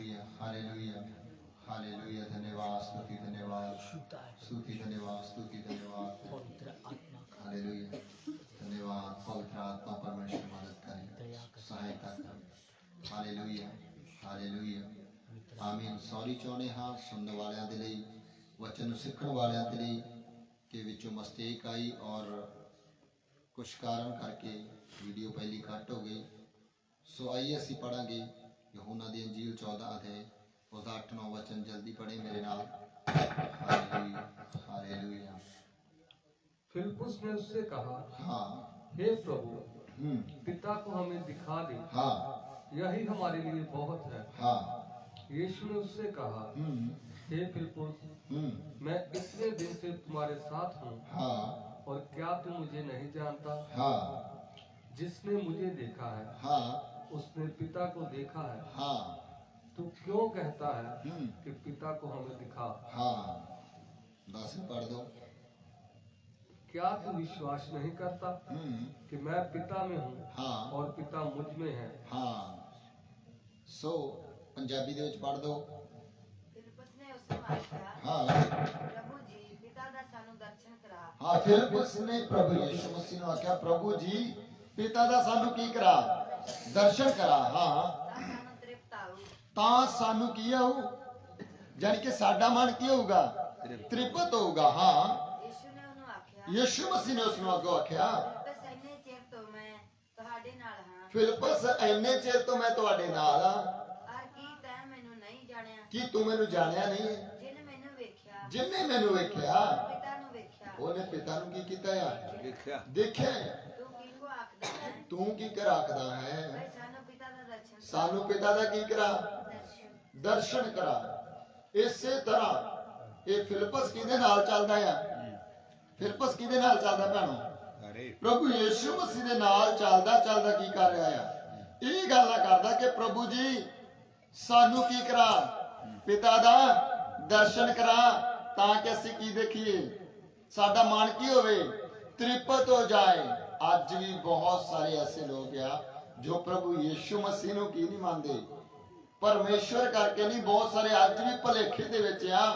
Hallelujah hallelujah hallelujah. धन्यवाद स्तुति धन्यवाद स्तुति धन्यवाद स्तुति धन्यवाद। हालेलुया धन्यवाद। पवित्र आत्मा परमेश्वर मदद करे, सहायता करे। हालेलुया हालेलुया आमीन। सॉरी चाहुंदे हाँ सुनने वालियां दे लई, वचन नूं सीखण वालियां दे लई कि विचों मिस्टेक आई और कुछ कारण करके वीडियो पहली कट हो गई। सो आइए असीं पढ़ांगे यूहन्ना दी अंजील 14 अध्याय उसका 8-9 वचन। जल्दी पढ़े मेरे नाल। Hallelujah hallelujah. फिलिप्पुस ने उससे कहा, हाँ हे प्रभु, पिता को हमें दिखा दे, हाँ यही हमारे लिए बहुत है। हाँ। यीशु ने उससे कहा, हे फिलिप्पुस, मैं इतने दिन से तुम्हारे साथ हूँ, हाँ और क्या तू मुझे नहीं जानता? हाँ जिसने मुझे देखा है, हाँ उसने पिता को देखा है। हाँ। तू क्यों कहता है कि पिता को हमें दिखा? हाँ 10 पढ़ दो। क्या तू विश्वास नहीं करता कि मैं पिता में हूँ, हाँ और पिता मुझ में है? हाँ। सो पंजाबी दे विच पढ़ दो। फिलिप्पुस ने उससे आख्या, हाँ प्रभु जी पिता दा सानू दर्शन करा। हाँ फिलिप्पुस ने प्रभु यीशु मसीह ने आख्या, प्रभु जी पिता दा सानू की करा, दर्शन करा। हाँ ता सानू तृप्त आऊ। ਤਾਂ ਸਾਨੂੰ ਕੀ ਆਊ, ਜਾਨੀ कि ਸਾਡਾ ਮਨ ਕੀ ਹੋਊਗਾ, ਤ੍ਰਿਪਤ ਹੋਊਗਾ। ਹਾਂ यीशु ने ਉਹਨੂੰ ਆਖਿਆ, ਯीशु मसीह ने उसਨੂੰ ਅੱਗੋਂ ਆਖਿਆ, ਬਸ ਇੰਨੇ ਚਿਰ ਤੋਂ ਮੈਂ ਤੁਹਾਡੇ ਨਾਲ ਹਾਂ, ਫਿਲਿਪਸ ਇੰਨੇ ਚਿਰ ਤੋਂ ਮੈਂ ਤੁਹਾਡੇ ਨਾਲ ਆ, ਔਰ ਕੀ ਤੈਂ ਮੈਨੂੰ ਨਹੀਂ ਜਾਣਿਆ? ਕੀ ਤੂੰ ਮੈਨੂੰ ਜਾਣਿਆ ਨਹੀਂ ਹੈ? ਜਿਹਨੇ ਮੈਨੂੰ ਵੇਖਿਆ ਜਿੰਨੇ ਮੈਨੂੰ ਵੇਖਿਆ ਪਿਤਾ ਨੂੰ ਵੇਖਿਆ। ਉਹਨੇ ਪਿਤਾ ਨੂੰ ਕੀ ਕੀਤਾ ਆ, ਦੇਖਿਆ। ਦੇਖਿਆ। ਤੂੰ ਕਿਹਨੂੰ ਆਖਦਾ ਹੈ? ਤੂੰ ਕੀ ਕਰ ਆਖਦਾ ਹੈ, ਬਈ ਸਾਨੂੰ ਪਿਤਾ ਦਾ ਦਰਸ਼ਨ ਕਰਾ। ਸਾਨੂੰ ਪਿਤਾ ਦਾ ਕੀ ਕਰਾ, ਦਰਸ਼ਨ। ਦਰਸ਼ਨ ਕਰਾ। ਇਸੇ ਤਰ੍ਹਾਂ ਇਹ ਫਿਲਿਪਸ ਕਿਹਦੇ ਨਾਲ ਚੱਲਦਾ ਆ, ਫਿਲਿਪਸ ਕਿਹਦੇ ਨਾਲ ਚੱਲਦਾ ਭੈਣੋ, ਪ੍ਰਭੂ ਯੀਸ਼ੂ ਮਸੀਹ ਦੇ ਨਾਲ ਚੱਲਦਾ ਚੱਲਦਾ ਕੀ ਕਰ ਰਿਹਾ ਆ, ਇਹ ਗੱਲਾਂ ਕਰਦਾ ਕਿ ਪ੍ਰਭੂ ਜੀ ਸਾਨੂੰ ਕੀ ਕਰਾ, ਪਿਤਾ ਦਾ ਦਰਸ਼ਨ ਕਰਾ, ਤਾਂ ਕਿ ਅਸੀਂ ਕੀ ਦੇਖੀਏ, ਸਾਡਾ ਮਨ ਕੀ ਹੋਵੇ, ਤ੍ਰਿਪਤ ਹੋ ਜਾਏ। ਅੱਜ ਵੀ ਬਹੁਤ ਸਾਰੇ ਐਸੇ ਲੋਕ ਆ ਜੋ ਪ੍ਰਭੂ ਯੀਸ਼ੂ ਮਸੀਹ ਨੂੰ ਕੀ ਨਹੀਂ ਮੰਨਦੇ, ਪਰਮੇਸ਼ਵਰ ਕਰਕੇ ਨਹੀਂ। ਬਹੁਤ ਸਾਰੇ ਅੱਜ ਵੀ ਭੁਲੇਖੇ ਦੇ ਵਿੱਚ ਆ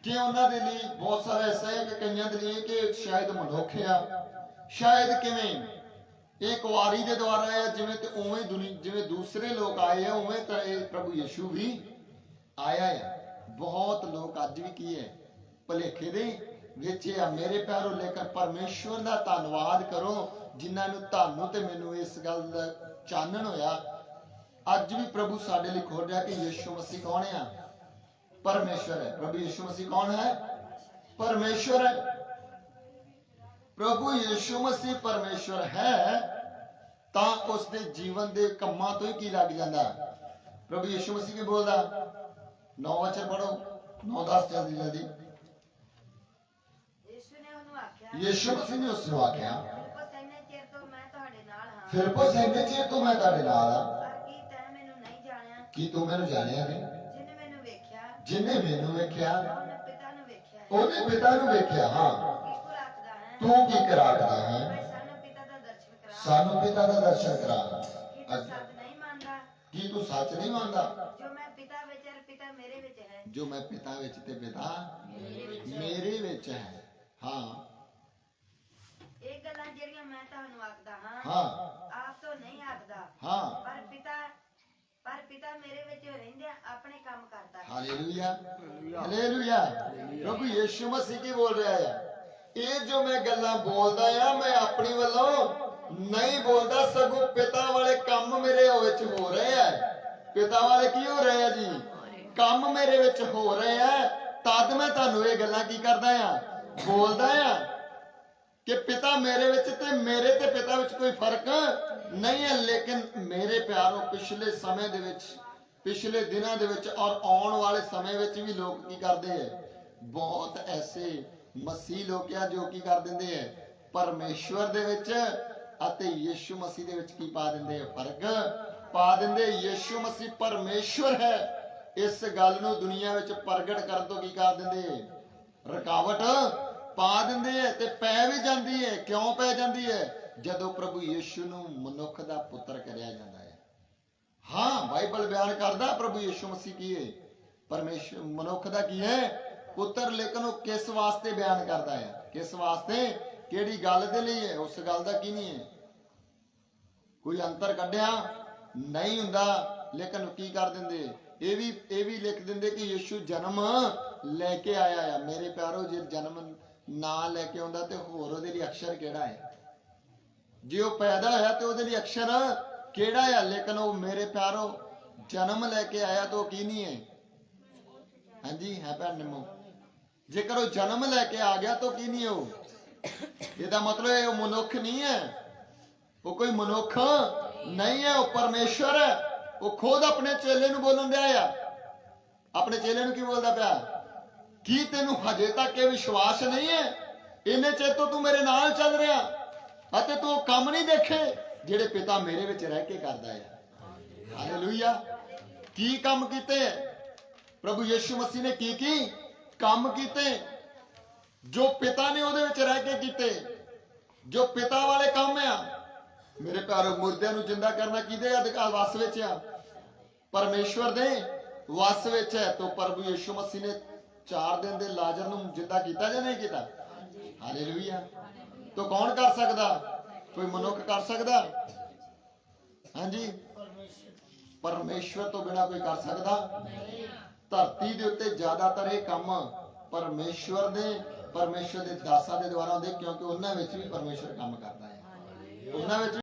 ਕਿ ਉਹਨਾਂ ਦੇ ਲਈ ਬਹੁਤ ਸਾਰਾ ਐਸਾ ਹੈ ਕਿ ਕਈਆਂ ਦੇ ਲਈ ਕਿ ਸ਼ਾਇਦ ਮਨੁੱਖ ਆ, ਸ਼ਾਇਦ ਕਿਵੇਂ ਇਹ ਕੁਆਰੀ ਦੇ ਦੁਆਰਾ ਆ, ਜਿਵੇਂ ਤੇ ਉਵੇਂ ਜਿਵੇਂ ਦੂਸਰੇ ਲੋਕ ਆਏ ਆ ਉਵੇਂ ਤਾਂ ਇਹ ਪ੍ਰਭੂ ਯੀਸ਼ੂ ਵੀ ਆਇਆ ਆ। ਬਹੁਤ ਲੋਕ ਅੱਜ ਵੀ ਕੀ ਹੈ, ਭੁਲੇਖੇ ਦੇ ਵਿੱਚ ਆ। ਮੇਰੇ ਪਿਆਰੋ, ਲੇਕਿਨ ਪਰਮੇਸ਼ਵਰ ਦਾ ਧੰਨਵਾਦ ਕਰੋ ਜਿਨ੍ਹਾਂ ਨੂੰ, ਤੁਹਾਨੂੰ ਤੇ ਮੈਨੂੰ ਇਸ ਗੱਲ ਦਾ ਚਾਨਣ ਹੋਇਆ। ਅੱਜ ਵੀ ਪ੍ਰਭੂ ਸਾਡੇ ਲਈ ਖੋਲ ਰਿਹਾ ਕਿ ਯੀਸ਼ੂ ਮਸੀਹ ਕੌਣ ਆ, परमेश्वर है। प्रभु यीशु मसीह कौन है, परमेश्वर है। प्रभु यीशु मसीह परमेश्वर है ਤਾਂ ਉਸ ਦੇ ਜੀਵਨ ਦੇ ਕੰਮਾਂ ਤੋਂ ਹੀ ਕੀ ਲੱਗ ਜਾਂਦਾ। ਪ੍ਰਭੂ ਯੀਸ਼ੂ ਮਸੀਹ ਕੀ ਬੋਲਦਾ, 9 ਵਚਨ ਪੜੋ, 9-10 ਜਲਦੀ ਜਲਦੀ। ਯੀਸ਼ੂ ਨੇ ਉਹਨੂੰ ਆਖਿਆ, ਯੀਸ਼ੂ ਮਸੀਹ ਨੇ ਉਸ ਨੂੰ ਆਖਿਆ, ਫਿਲਿੱਪਸ ਇੰਨੇ ਚਿਰ ਤੋਂ ਮੈਂ ਤੁਹਾਡੇ ਨਾਲ ਹਾਂ, ਫਿਲਿੱਪਸ ਇੰਨੇ ਚਿਰ ਤੋਂ ਮੈਂ ਤੁਹਾਡੇ ਨਾਲ ਆ, ਪਰ ਕੀ ਤੈਂ ਮੈਨੂੰ ਨਹੀਂ ਜਾਣਿਆ? ਕੀ ਤੂੰ ਮੈਨੂੰ ਜਾਣਿਆ ਨਹੀਂ? ਜਿਹਨੇ ਮੈਨੂੰ ਵੇਖਿਆ ਜਿੰਨੇ ਮੈਨੂੰ ਵੇਖਿਆ ਉਹਨੇ ਪਿਤਾ ਨੂੰ ਵੇਖਿਆ ਹੈ। ਉਹਨੇ ਪਿਤਾ ਨੂੰ ਵੇਖਿਆ। ਹਾਂ ਕੀ ਕੋ ਰੱਖਦਾ ਹੈ? ਤੂੰ ਕੀ ਕਰਾਦਾ ਹੈ, ਬਈ ਸਾਨੂੰ ਪਿਤਾ ਦਾ ਦਰਸ਼ਨ ਕਰਾ। ਸਾਨੂੰ ਪਿਤਾ ਦਾ ਦਰਸ਼ਨ ਕਰਾ। ਕੀ ਤੂੰ ਸੱਚ ਨਹੀਂ ਮੰਨਦਾ? ਕੀ ਤੂੰ ਸੱਚ ਨਹੀਂ ਮੰਨਦਾ? ਜੋ ਮੈਂ ਪਿਤਾ ਵਿੱਚ ਹੈ, ਪਿਤਾ ਮੇਰੇ ਵਿੱਚ ਹੈ। ਜੋ ਮੈਂ ਪਿਤਾ ਵਿੱਚ ਤੇ ਪਿਤਾ ਮੇਰੇ ਵਿੱਚ ਹੈ। ਹਾਂ ਇਹ ਗੱਲਾਂ ਜਿਹੜੀਆਂ ਮੈਂ ਤੁਹਾਨੂੰ ਆਖਦਾ ਹਾਂ, ਹਾਂ ਆਪ ਤੋਂ ਨਹੀਂ ਆਖਦਾ, ਹਾਂ। ਪਰ ਪਿਤਾ ਮੇਰੇ ਵਿੱਚ ਰਹਿੰਦਿਆਂ ਆਪਣੇ ਕੰਮ ਕਰਦਾ ਹੈ। Hallelujah hallelujah. ਪ੍ਰਭੂ ਯੀਸ਼ੂ ਮਸੀਹ ਕੀ ਬੋਲ ਰਿਹਾ ਹੈ, ਇਹ ਜੋ ਮੈਂ ਗੱਲਾਂ ਬੋਲਦਾ ਆ ਮੈਂ ਆਪਣੀ ਵੱਲੋਂ ਨਹੀਂ ਬੋਲਦਾ, ਸਗੋਂ ਪਿਤਾ ਵਾਲੇ ਕੰਮ ਮੇਰੇ ਵਿੱਚ ਹੋ ਰਹੇ ਆ। ਪਿਤਾ ਵਾਲੇ ਕੀ ਹੋ ਰਹੇ ਆ ਜੀ, ਕੰਮ ਮੇਰੇ ਵਿੱਚ ਹੋ ਰਹੇ ਆ। ਤਦ ਮੈਂ ਤੁਹਾਨੂੰ ਇਹ ਗੱਲਾਂ ਕੀ ਕਰਦਾ ਆ, ਬੋਲਦਾ ਆ ਕਿ ਪਿਤਾ ਮੇਰੇ ਵਿੱਚ ਤੇ ਮੇਰੇ ਤੇ ਪਿਤਾ ਵਿੱਚ ਕੋਈ ਫਰਕ ਨਹੀਂ ਹੈ। ਲੇਕਿਨ ਮੇਰੇ ਪਿਆਰੋ, ਪਿਛਲੇ ਸਮੇਂ ਦੇ ਵਿੱਚ, ਪਿਛਲੇ ਦਿਨਾਂ ਦੇ ਵਿੱਚ ਔਰ ਆਉਣ ਵਾਲੇ ਸਮੇਂ ਵਿੱਚ ਵੀ ਲੋਕ ਕੀ ਕਰਦੇ ਹੈ, ਬਹੁਤ ਐਸੇ ਮਸੀਹ ਲੋਕ ਆ ਜੋ ਕੀ ਕਰ ਦਿੰਦੇ ਹੈ, ਪਰਮੇਸ਼ਵਰ ਦੇ ਵਿੱਚ ਅਤੇ ਯੀਸ਼ੂ ਮਸੀਹ ਦੇ ਵਿੱਚ ਕੀ ਪਾ ਦਿੰਦੇ ਹੈ, ਫਰਕ ਪਾ ਦਿੰਦੇ। ਯੀਸ਼ੂ ਮਸੀਹ ਪਰਮੇਸ਼ਵਰ ਹੈ, ਇਸ ਗੱਲ ਨੂੰ ਦੁਨੀਆ ਵਿੱਚ ਪ੍ਰਗਟ ਕਰਨ ਤੋਂ ਕੀ ਕਰ ਦਿੰਦੇ, ਰੁਕਾਵਟ ਪਾ ਦਿੰਦੇ ਹੈ। ਤੇ ਪੈ ਵੀ ਜਾਂਦੀ ਹੈ। ਕਿਉਂ ਪੈ ਜਾਂਦੀ ਹੈ? ਜਦੋਂ ਪ੍ਰਭੂ ਯੀਸ਼ੂ ਨੂੰ ਮਨੁੱਖ ਦਾ ਪੁੱਤਰ ਕਰਿਆ ਜਾਂਦਾ ਹੈ। ਹਾਂ, ਬਾਈਬਲ ਬਿਆਨ ਕਰਦਾ ਪ੍ਰਭੂ ਯਿਸੂ ਮਸੀਹ ਕੀ ਹੈ, ਪਰਮੇਸ਼ਰ ਮਨੁੱਖ ਦਾ ਕੀ ਹੈ, ਪੁੱਤਰ। ਲੇਕਿਨ ਉਹ ਕਿਸ ਵਾਸਤੇ ਬਿਆਨ ਕਰਦਾ ਹੈ, ਕਿਸ ਵਾਸਤੇ, ਕਿਹੜੀ ਗੱਲ ਦੇ ਲਈ ਹੈ, ਉਸ ਗੱਲ ਦਾ ਕੀ ਨਹੀਂ ਹੈ, ਕੋਈ ਅੰਤਰ ਕੱਢਿਆ ਨਹੀਂ ਹੁੰਦਾ। ਲੇਕਿਨ ਕੀ ਕਰ ਦਿੰਦੇ, ਇਹ ਵੀ ਲਿਖ ਦਿੰਦੇ ਕਿ ਯਿਸੂ ਜਨਮ ਲੈ ਕੇ ਆਇਆ ਆ। ਮੇਰੇ ਪਿਆਰੋ, ਜੇ ਜਨਮ ਨਾ ਲੈ ਕੇ ਆਉਂਦਾ ਤੇ ਹੋਰ ਉਹਦੇ ਲਈ ਅਕਸ਼ਰ ਕਿਹੜਾ ਹੈ? ਜੇ ਉਹ ਪੈਦਾ ਹੋਇਆ ਤੇ ਉਹਦੇ ਲਈ ਅਕਸ਼ਰ ਕਿਹੜਾ ਆ? ਲੇਕਿਨ ਉਹ ਮੇਰੇ ਪਿਆਰੋ ਜਨਮ ਲੈ ਕੇ ਆਇਆ ਤਾਂ ਉਹ ਕੀ ਨਹੀਂ ਹੈ? ਹਾਂਜੀ ਹੈ ਭੈਣ ਨਿੰਮੋ, ਜੇਕਰ ਉਹ ਜਨਮ ਲੈ ਕੇ ਆ ਗਿਆ ਤਾਂ ਕੀ ਨਹੀਂ ਉਹ? ਇਹਦਾ ਮਤਲਬ ਇਹ ਉਹ ਮਨੁੱਖ ਨਹੀਂ ਹੈ, ਉਹ ਕੋਈ ਮਨੁੱਖ ਨਹੀਂ ਹੈ, ਉਹ ਪਰਮੇਸ਼ਵਰ ਹੈ। ਉਹ ਖੁਦ ਆਪਣੇ ਚੇਲੇ ਨੂੰ ਬੋਲਣ ਦਿਆ ਆ। ਆਪਣੇ ਚੇਲੇ ਨੂੰ ਕੀ ਬੋਲਦਾ ਪਿਆ? ਕੀ ਤੈਨੂੰ ਹਜੇ ਤੱਕ ਇਹ ਵਿਸ਼ਵਾਸ ਨਹੀਂ ਹੈ? ਇੰਨੇ ਚਿਰ ਤੋਂ ਤੂੰ ਮੇਰੇ ਨਾਲ ਚੱਲ ਰਿਹਾ ਅਤੇ ਤੂੰ ਉਹ ਕੰਮ ਨਹੀਂ ਦੇਖੇ ਜਿਹੜੇ ਪਿਤਾ ਮੇਰੇ ਵਿੱਚ ਰਹਿ ਕੇ ਕਰਦਾ ਹੈ। ਹਾਲੇਲੂਇਆ। ਕੀ ਕੰਮ ਕੀਤੇ ਪ੍ਰਭੂ ਯਿਸੂ ਮਸੀਹ ਨੇ? ਕੀ ਕੰਮ ਕੀਤੇ ਜੋ ਪਿਤਾ ਨੇ ਉਹਦੇ ਵਿੱਚ ਰਹਿ ਕੇ ਕੀਤੇ, ਜੋ ਪਿਤਾ ਵਾਲੇ ਕੰਮ ਆ। ਮੇਰੇ ਪਿਆਰੋ, ਮੁਰਦਿਆਂ ਨੂੰ ਜਿੰਦਾ ਕਰਨਾ ਕਿਹਦੇ ਅਧਿਕਾਰ ਵਸ ਵਿੱਚ ਆ? ਪਰਮੇਸ਼ਵਰ ਦੇ ਵਸ ਵਿੱਚ ਹੈ। तो ਪ੍ਰਭੂ ਯਿਸੂ ਮਸੀਹ ਨੇ 4 ਦਿਨ ਦੇ ਲਾਜ਼ਰ ਨੂੰ ਜਿੰਦਾ ਕੀਤਾ ਜਾਂ ਨਹੀਂ ਕੀਤਾ? ਹਾਲੇਲੂਇਆ। तो ਕੌਣ ਕਰ ਸਕਦਾ? ਕੋਈ ਮਨੁੱਖ ਕਰ ਸਕਦਾ? ਹਾਂਜੀ, ਪਰਮੇਸ਼ਵਰ ਤੋਂ ਬਿਨਾ ਕੋਈ ਕਰ ਸਕਦਾ? ਧਰਤੀ ਦੇ ਉੱਤੇ ਜ਼ਿਆਦਾਤਰ ਇਹ ਕੰਮ ਪਰਮੇਸ਼ਵਰ ਦੇ ਦਾਸਾਂ ਦੇ ਦੁਆਰਾ ਹੁੰਦੇ, ਕਿਉਂਕਿ ਉਹਨਾਂ ਵਿੱਚ ਵੀ ਪਰਮੇਸ਼ਵਰ ਕੰਮ ਕਰਦਾ ਹੈ। ਉਹਨਾਂ ਵਿੱਚ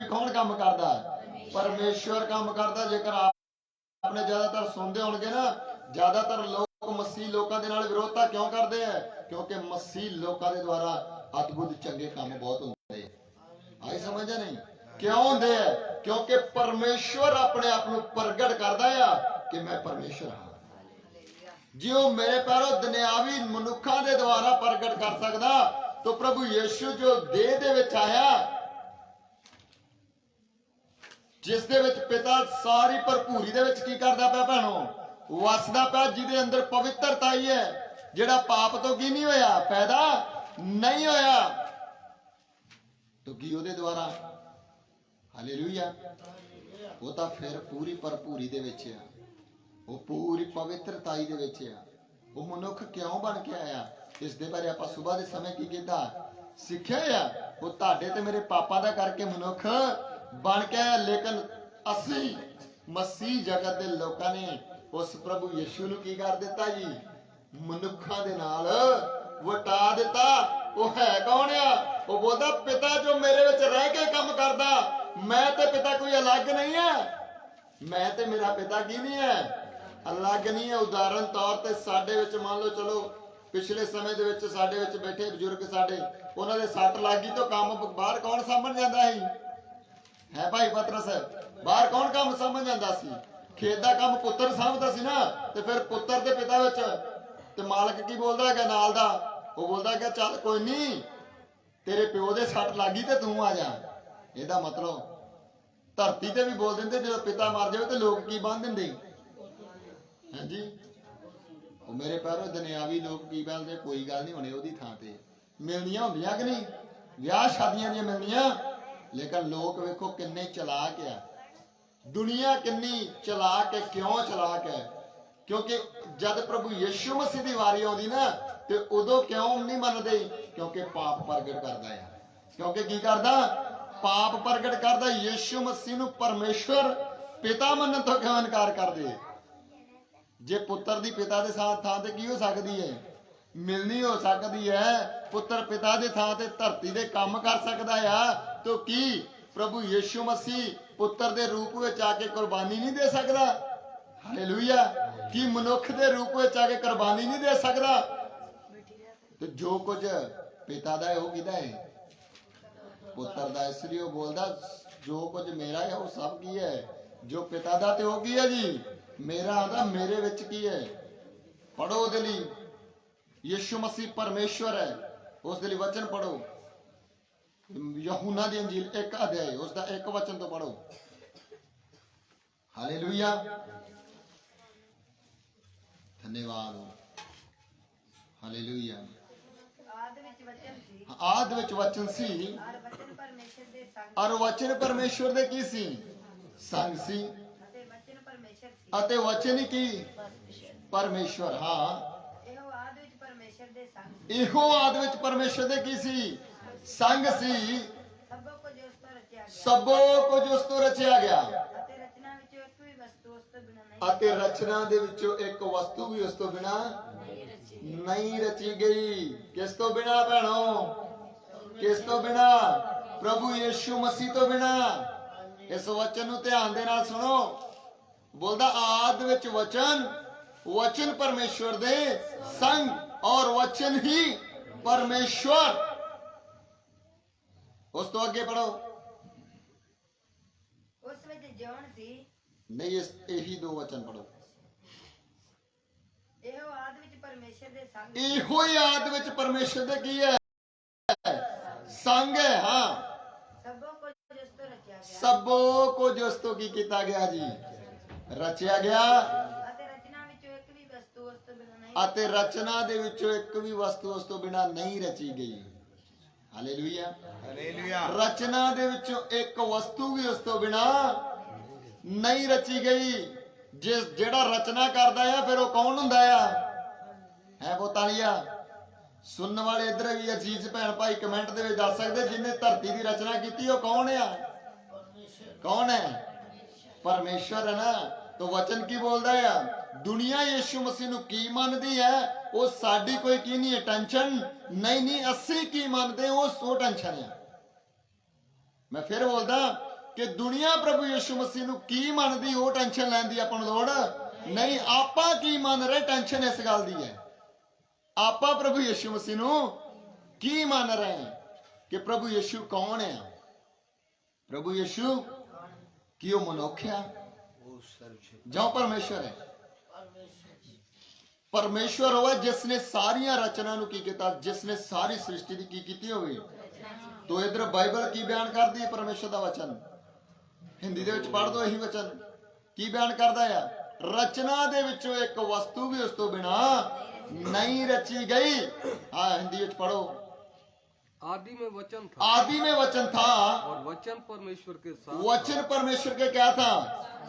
ਕੌਣ ਕੰਮ ਕਰਦਾ? ਪਰਮੇਸ਼ਵਰ ਕੰਮ ਕਰਦਾ। ਜੇਕਰ ਆਪਣੇ ਜ਼ਿਆਦਾਤਰ ਸੁਣਦੇ ਹੋਣਗੇ ਨਾ, ਜ਼ਿਆਦਾਤਰ ਲੋਕ ਮਸੀਹ ਲੋਕਾਂ ਦੇ ਨਾਲ ਵਿਰੋਧਤਾ ਕਿਉਂ ਕਰਦੇ ਆ? ਕਿਉਂਕਿ ਮਸੀਹ ਲੋਕਾਂ ਦੇ ਦੁਆਰਾ ਅਦਭੁਤ ਚੰਗੇ ਕੰਮ ਬਹੁਤ ਹੁੰਦੇ ਆ। ਆਈ ਸਮਝ ਨਹੀਂ? ਕਿਉਂ ਹੁੰਦੇ ਆ? ਕਿਉਂਕਿ ਪਰਮੇਸ਼ਵਰ ਆਪਣੇ ਆਪ ਨੂੰ ਪ੍ਰਗਟ ਕਰਦਾ ਆ ਕਿ ਮੈਂ ਪਰਮੇਸ਼ਵਰ ਹਾਂ। ਜੇ ਉਹ ਮੇਰੇ ਪਿਆਰੋ ਦੁਨਿਆਵੀ ਮਨੁੱਖਾਂ ਦੇ ਦੁਆਰਾ ਪ੍ਰਗਟ ਕਰ ਸਕਦਾ, ਤਾਂ ਪ੍ਰਭੂ ਯਿਸੂ ਜੋ ਦੇਹ ਦੇ ਵਿੱਚ ਆਇਆ, ਜਿਸ ਦੇ ਵਿੱਚ ਪਿਤਾ ਸਾਰੀ ਭਰਪੂਰੀ ਦੇ ਵਿੱਚ ਕੀ ਕਰਦਾ ਪਿਆ ਭੈਣੋ? ਵਸਦਾ ਪਿਆ, ਜਿਹਦੇ ਅੰਦਰ ਪਵਿੱਤਰਤਾ ਹੀ ਹੈ, ਜਿਹੜਾ ਪਾਪ ਤੋਂ ਕੀ ਨਹੀਂ ਹੋਇਆ, ਪੈਦਾ ਨਹੀਂ ਹੋਇਆ। ਤਾਂ ਕੀ ਉਹਦੇ ਦੁਆਰਾ? ਹਾਲੇਲੂਇਆ। ਉਹ ਤਾਂ ਫਿਰ ਪੂਰੀ ਭਰਪੂਰੀ ਦੇ ਵਿੱਚ ਆ, ਉਹ ਪੂਰੀ ਪਵਿੱਤਰਤਾਈ ਦੇ ਵਿੱਚ ਆ। ਉਹ ਮਨੁੱਖ ਕਿਉਂ ਬਣ ਕੇ ਆਇਆ? ਇਸ ਦੇ ਬਾਰੇ ਆਪਾਂ ਸਵੇਰ ਦੇ ਸਮੇਂ ਕੀ ਕੀਤਾ, ਸਿੱਖਿਆ ਆ। ਉਹ ਤੁਹਾਡੇ ਤੇ ਮੇਰੇ ਪਾਪਾ ਦਾ ਕਰਕੇ ਮਨੁੱਖ ਬਣ ਕੇ ਆਇਆ। ਲੇਕਿਨ ਅਸੀਂ ਮਸੀਹ ਜਗਤ ਦੇ ਲੋਕਾਂ ਨੇ ਉਸ ਪ੍ਰਭੂ ਯਿਸੂ ਨੂੰ ਕੀ ਕਰ ਦਿੱਤਾ ਜੀ? ਮਨੁੱਖਾਂ ਦੇ ਨਾਲ ਵਟਾ ਦਿੱਤਾ। ਉਹ ਹੈ ਕੌਣ ਆ? ਉਹ ਬੋਲਦਾ ਪਿਤਾ ਜੋ ਮੇਰੇ ਵਿੱਚ ਰਹਿ ਕੇ ਕੰਮ ਕਰਦਾ। ਮੈਂ ਤੇ ਪਿਤਾ ਕੋਈ ਅਲੱਗ ਨਹੀਂ ਹੈ। ਮੈਂ ਤੇ ਮੇਰਾ ਪਿਤਾ ਕੀ ਨਹੀਂ ਹੈ? ਅਲੱਗ ਨਹੀਂ ਹੈ। ਉਦਾਹਰਨ ਤੌਰ ਤੇ ਸਾਡੇ ਵਿੱਚ ਮੰਨ ਲਓ, ਚਲੋ ਪਿਛਲੇ ਸਮੇਂ ਦੇ ਵਿੱਚ ਸਾਡੇ ਵਿੱਚ ਬੈਠੇ ਬਜ਼ੁਰਗ ਸਾਡੇ, ਉਹਨਾਂ ਦੇ ਸੱਟ ਲੱਗੀ ਤਾਂ ਕੰਮ ਬਾਹਰ ਕੌਣ ਸਾਂਭਣ ਜਾਂਦਾ ਸੀ? ਹੈ ਭਾਈ ਪਤਰਸ, ਬਾਹਰ ਕੌਣ ਕੰਮ ਸਾਂਭਣ ਜਾਂਦਾ ਸੀ? ਖੇਤ ਦਾ ਕੰਮ ਪੁੱਤਰ ਸਾਂਭਦਾ ਸੀ ਨਾ। ਤੇ ਫਿਰ ਪੁੱਤਰ ਦੇ ਪਿਤਾ ਵਿੱਚ ਤੇ ਮਾਲਕ ਕੀ ਬੋਲਦਾ ਹੈਗਾ ਨਾਲ ਦਾ? ਉਹ ਬੋਲਦਾ ਹੈਗਾ ਚੱਲ ਕੋਈ ਨਹੀਂ, ਤੇਰੇ ਪਿਓ ਦੇ ਸੱਟ ਲੱਗੀ ਤੇ ਤੂੰ ਆ ਜਾ। ਇਹਦਾ ਮਤਲਬ ਧਰਤੀ ਤੇ ਵੀ ਬੋਲ ਦਿੰਦੇ, ਜਦੋਂ ਪਿਤਾ ਮਰ ਜਾਵੇ ਤੇ ਲੋਕ ਕੀ ਬੰਨ ਦਿੰਦੇ? ਹਾਂਜੀ, ਉਹ ਮੇਰੇ ਪਿਆਰੋ ਦੁਨਿਆਵੀ ਲੋਕ ਕੀ ਬੋਲਦੇ? ਕੋਈ ਗੱਲ ਨਹੀਂ, ਹੋਣੇ ਉਹਦੀ ਥਾਂ ਤੇ ਮਿਲਣੀਆਂ ਹੁੰਦੀਆਂ ਕਿ ਨਹੀਂ? ਵਿਆਹ ਸ਼ਾਦੀਆਂ ਦੀਆਂ ਮਿਲਣੀਆਂ। ਲੇਕਿਨ ਲੋਕ ਵੇਖੋ ਕਿੰਨੇ ਚਲਾਕ ਆ। ਦੁਨੀਆ ਕਿੰਨੀ ਚਲਾਕ ਹੈ। ਕਿਉਂ ਚਲਾਕ ਹੈ? ਕਿਉਂਕਿ ਜਦ ਪ੍ਰਭੂ ਯਿਸੂ ਮਸੀਹ ਦੀ ਵਾਰੀ ਆਉਂਦੀ ਨਾ, ਤੇ ਉਦੋਂ ਕਿਉਂ ਨਹੀਂ ਮੰਨਦੇ? ਕਿਉਂਕਿ ਪਾਪ ਪ੍ਰਗਟ ਕਰਦਾ ਹੈ। ਕਿਉਂਕਿ ਕੀ ਕਰਦਾ? ਪਾਪ ਪ੍ਰਗਟ ਕਰਦਾ। ਯਿਸੂ ਮਸੀਹ ਨੂੰ ਪਰਮੇਸ਼ਵਰ ਪਿਤਾ ਮੰਨਣ ਤੋਂ ਕਿਉਂ ਇਨਕਾਰ ਕਰਦੇ? ਜੇ ਪੁੱਤਰ ਦੀ ਪਿਤਾ ਦੇ ਥਾਂ ਤੇ ਕੀ ਹੋ ਸਕਦੀ ਹੈ? ਮਿਲਣੀ ਹੋ ਸਕਦੀ ਹੈ। ਪੁੱਤਰ ਪਿਤਾ ਦੇ ਥਾਂ ਤੇ ਧਰਤੀ ਦੇ ਕੰਮ ਕਰ ਸਕਦਾ ਆ, ਤਾਂ ਕੀ ਪ੍ਰਭੂ ਯਿਸੂ ਮਸੀਹ ਪੁੱਤਰ ਦੇ ਰੂਪ ਵਿੱਚ ਆ ਕੇ ਕੁਰਬਾਨੀ ਨਹੀਂ ਦੇ ਸਕਦਾ? ਹਾਲੇਲੂਇਆ। ਕੀ ਮਨੁੱਖ ਦੇ ਰੂਪ ਵਿੱਚ ਆ ਕੇ ਕੁਰਬਾਨੀ ਨਹੀਂ ਦੇ ਸਕਦਾ? ਤੇ ਜੋ ਕੁਝ ਪਿਤਾ ਦਾ ਹੈ ਉਹ ਕਿਹਦਾ ਹੈ? ਪੁੱਤਰ ਦਾ। ਇਸ ਲਈ ਉਹ ਬੋਲਦਾ ਜੋ ਕੁਝ ਮੇਰਾ ਹੈ ਉਹ ਸਭ ਕੀ ਹੈ? ਜੋ ਪਿਤਾ ਦਾ ਤੇ ਉਹ ਕੀ ਹੈ ਜੀ? ਮੇਰਾ। ਆਂਦਾ ਮੇਰੇ ਵਿੱਚ ਕੀ ਹੈ? ਪੜੋ ਉਹਦੇ ਲਈ। ਯਿਸੂ ਮਸੀਹ ਪਰਮੇਸ਼ਵਰ ਹੈ, ਉਸ ਦੇ ਲਈ ਵਚਨ ਪੜੋ। ਯਹੂਨਾ ਦੀ ਅੰਜੀਲ 1 ਅਧਿਆਇ ਉਸ ਦਾ 1 ਵਚਨ ਤੋਂ ਪੜੋ। ਹਾਲੇਲੂਇਆ। ਧੰਨਵਾਦ। ਹਾਲੇਲੂਇਆ। ਆਦ ਵਿੱਚ ਵਚਨ ਸੀ, ਔਰ ਵਚਨ ਪਰਮੇਸ਼ਵਰ ਦੇ ਕੀ ਸੀ? ਸੰਗ ਸੀ। ਪਰਮੇਸ਼ਰ ਸੀ ਅਤੇ ਵਚਨ ਹੀ ਕੀ ਪਰਮੇਸ਼ਵਰ। ਹਾਂ, ਇਹੋ ਆਦਿ ਵਿੱਚ ਪਰਮੇਸ਼ਰ ਦੇ ਸੰਗ ਇਹੋ ਆਦਿ ਵਿੱਚ ਪਰਮੇਸ਼ਵਰ ਦੇ ਕੀ ਸੀ? ਸੰਗ ਸੀ। ਸਭੋ ਕੁਝ ਉਸ ਤੋਂ ਰਚਿਆ ਗਿਆ ਸਭੋ ਕੁਝ ਉਸ ਤੋਂ ਰਚਿਆ ਗਿਆ ਅਤੇ ਰਚਨਾ ਵਿੱਚੋਂ ਇੱਕ ਵੀ ਵਸਤੂ ਉਸ ਤੋਂ ਬਿਨਾਂ ਨਹੀਂ ਅਤੇ ਰਚਨਾ ਦੇ ਵਿੱਚੋਂ ਇੱਕ ਵਸਤੂ ਵੀ ਉਸ ਤੋਂ ਬਿਨਾ ਨਹੀਂ ਰਚੀ ਗਈ। ਕਿਸ ਤੋਂ ਬਿਨਾ ਭੈਣੋ? ਕਿਸ ਤੋਂ ਬਿਨਾ? ਪ੍ਰਭੂ ਯੀਸ਼ੂ ਮਸੀਹ ਤੋਂ ਬਿਨਾ। ਇਸ ਵਚਨ ਨੂੰ ਧਿਆਨ ਦੇ ਨਾਲ ਸੁਣੋ। ਬੋਲਦਾ ਆਦ ਵਿੱਚ ਵਚਨ, ਵਚਨ ਪਰਮੇਸ਼ਵਰ ਦੇ ਸੰਗ ਔਰ ਵਚਨ ਹੀ ਪਰਮੇਸ਼ਵਰ। ਉਸ ਤੋਂ ਅੱਗੇ ਪੜੋ। ਉਸ ਵਿੱਚ ਜਿਉਣ ਸੀ ਨਹੀਂ, ਇਹੀ ਦੋ ਵਚਨ ਪੜੋ। ਇਹੋ ਆਦਿ ਵਿੱਚ ਪਰਮੇਸ਼ਰ ਦੇ ਸੰਗ ਇਹੋ ਹੀ ਆਦ ਵਿੱਚ ਪਰਮੇਸ਼ਰ ਦੇ ਕੀ ਹੈ? ਸੰਗ ਹੈ। ਹਾਂ, ਸਭੋ ਕੁਝ ਉਸ ਤੋਂ ਰਚਿਆ ਗਿਆ ਸਭੋ ਕੁਝ ਉਸ ਤੋਂ ਕੀ ਕੀਤਾ ਗਿਆ ਜੀ? ਰਚਿਆ ਗਿਆ। ਅਤੇ ਰਚਨਾ ਵਿੱਚੋਂ ਇੱਕ ਵੀ ਵਸਤੂ ਉਸ ਤੋਂ ਬਿਨਾਂ ਨਹੀਂ ਅਤੇ ਰਚਨਾ ਦੇ ਵਿੱਚੋਂ ਇੱਕ ਵੀ ਵਸਤੂ ਉਸ ਤੋਂ ਬਿਨਾ ਨਹੀਂ ਰਚੀ ਗਈ। Hallelujah, hallelujah. ਰਚਨਾ ਦੇ ਵਿੱਚੋਂ ਇੱਕ ਵਸਤੂ ਵੀ ਉਸ ਤੋਂ ਬਿਨਾ ਨਹੀਂ ਰਚੀ ਗਈ। ਜਿਹੜਾ ਰਚਨਾ ਕਰਦਾ ਆ ਫਿਰ ਉਹ ਕੌਣ ਹੁੰਦਾ ਆ? ਹੈ ਬੋਤਾਲੀਆ। ਸੁਣਨ ਵਾਲੇ ਇੱਧਰ ਵੀ ਅਜੀਜ਼ ਭੈਣ ਭਾਈ ਕਮੈਂਟ ਦੇ ਵਿੱਚ ਦੱਸ ਸਕਦੇ ਜਿਹਨੇ ਧਰਤੀ ਦੀ ਰਚਨਾ ਕੀਤੀ ਉਹ ਕੌਣ ਆ? ਕੌਣ ਹੈ? ਪਰਮੇਸ਼ਵਰ ਹੈ ਨਾ। तो वचन की बोलता है? दुनिया यीशु मसीह ਨੂੰ ਕੀ ਮੰਨਦੀ ਹੈ ਉਹ ਸਾਡੀ ਕੋਈ ਕੀ ਨਹੀਂ ਹੈ ਟੈਨਸ਼ਨ ਨਹੀਂ ਅਸੀਂ ਕੀ ਮੰਨਦੇ ਉਹ ਟੈਨਸ਼ਨ ਹੈ। ਮੈਂ ਫਿਰ ਬੋਲਦਾ ਕਿ ਦੁਨੀਆ ਪ੍ਰਭੂ ਯੀਸ਼ੂ ਮਸੀਹ ਨੂੰ ਕੀ ਮੰਨਦੀ ਉਹ ਟੈਨਸ਼ਨ ਲੈਣ ਦੀ ਆਪਾਂ ਨੂੰ ਲੋੜ ਨਹੀਂ। ਆਪਾਂ ਕੀ ਮੰਨ ਰਹੇ ਟੈਨਸ਼ਨ ਇਸ ਗੱਲ ਦੀ ਹੈ। ਆਪਾਂ ਪ੍ਰਭੂ ਯੀਸ਼ੂ ਮਸੀਹ ਨੂੰ ਕੀ ਮੰਨ ਰਹੇ ਹਾਂ ਕਿ ਪ੍ਰਭੂ ਯੀਸ਼ੂ ਕੌਣ ਹੈ? ਪ੍ਰਭੂ ਯੀਸ਼ੂ ਕੀ ਉਹ ਮਨੁੱਖ ਹੈ ਜਾਂ ਪਰਮੇਸ਼ਵਰ ਹੈ? ਪਰਮੇਸ਼ਵਰ ਹੋਵੇ ਜਿਸਨੇ ਸਾਰੀਆਂ ਰਚਨਾ ਨੂੰ ਕੀ ਕੀਤਾ, ਜਿਸਨੇ ਸਾਰੀ ਸ੍ਰਿਸ਼ਟੀ ਦੀ ਕੀ ਕੀਤੀ ਹੋਵੇ। ਤੋ ਇਧਰ ਬਾਈਬਲ ਕੀ ਬਿਆਨ ਕਰਦੀ ਹੈ? ਪਰਮੇਸ਼ਵਰ ਦਾ ਵਚਨ ਹਿੰਦੀ ਦੇ ਵਿੱਚ ਪੜ੍ਹ ਦੋ। ਇਹੀ ਵਚਨ ਕੀ ਬਿਆਨ ਕਰਦਾ ਆ? ਰਚਨਾ ਦੇ ਵਿੱਚੋਂ ਇੱਕ ਵਸਤੂ ਵੀ ਉਸ ਤੋਂ ਬਿਨਾ ਨਹੀਂ ਰਚੀ ਗਈ। ਹਾਂ, हिंदी ਵਿੱਚ पढ़ो। आदि में वचन था आदि में वचन था और वचन परमेश्वर के साथ वचन परमेश्वर के क्या था?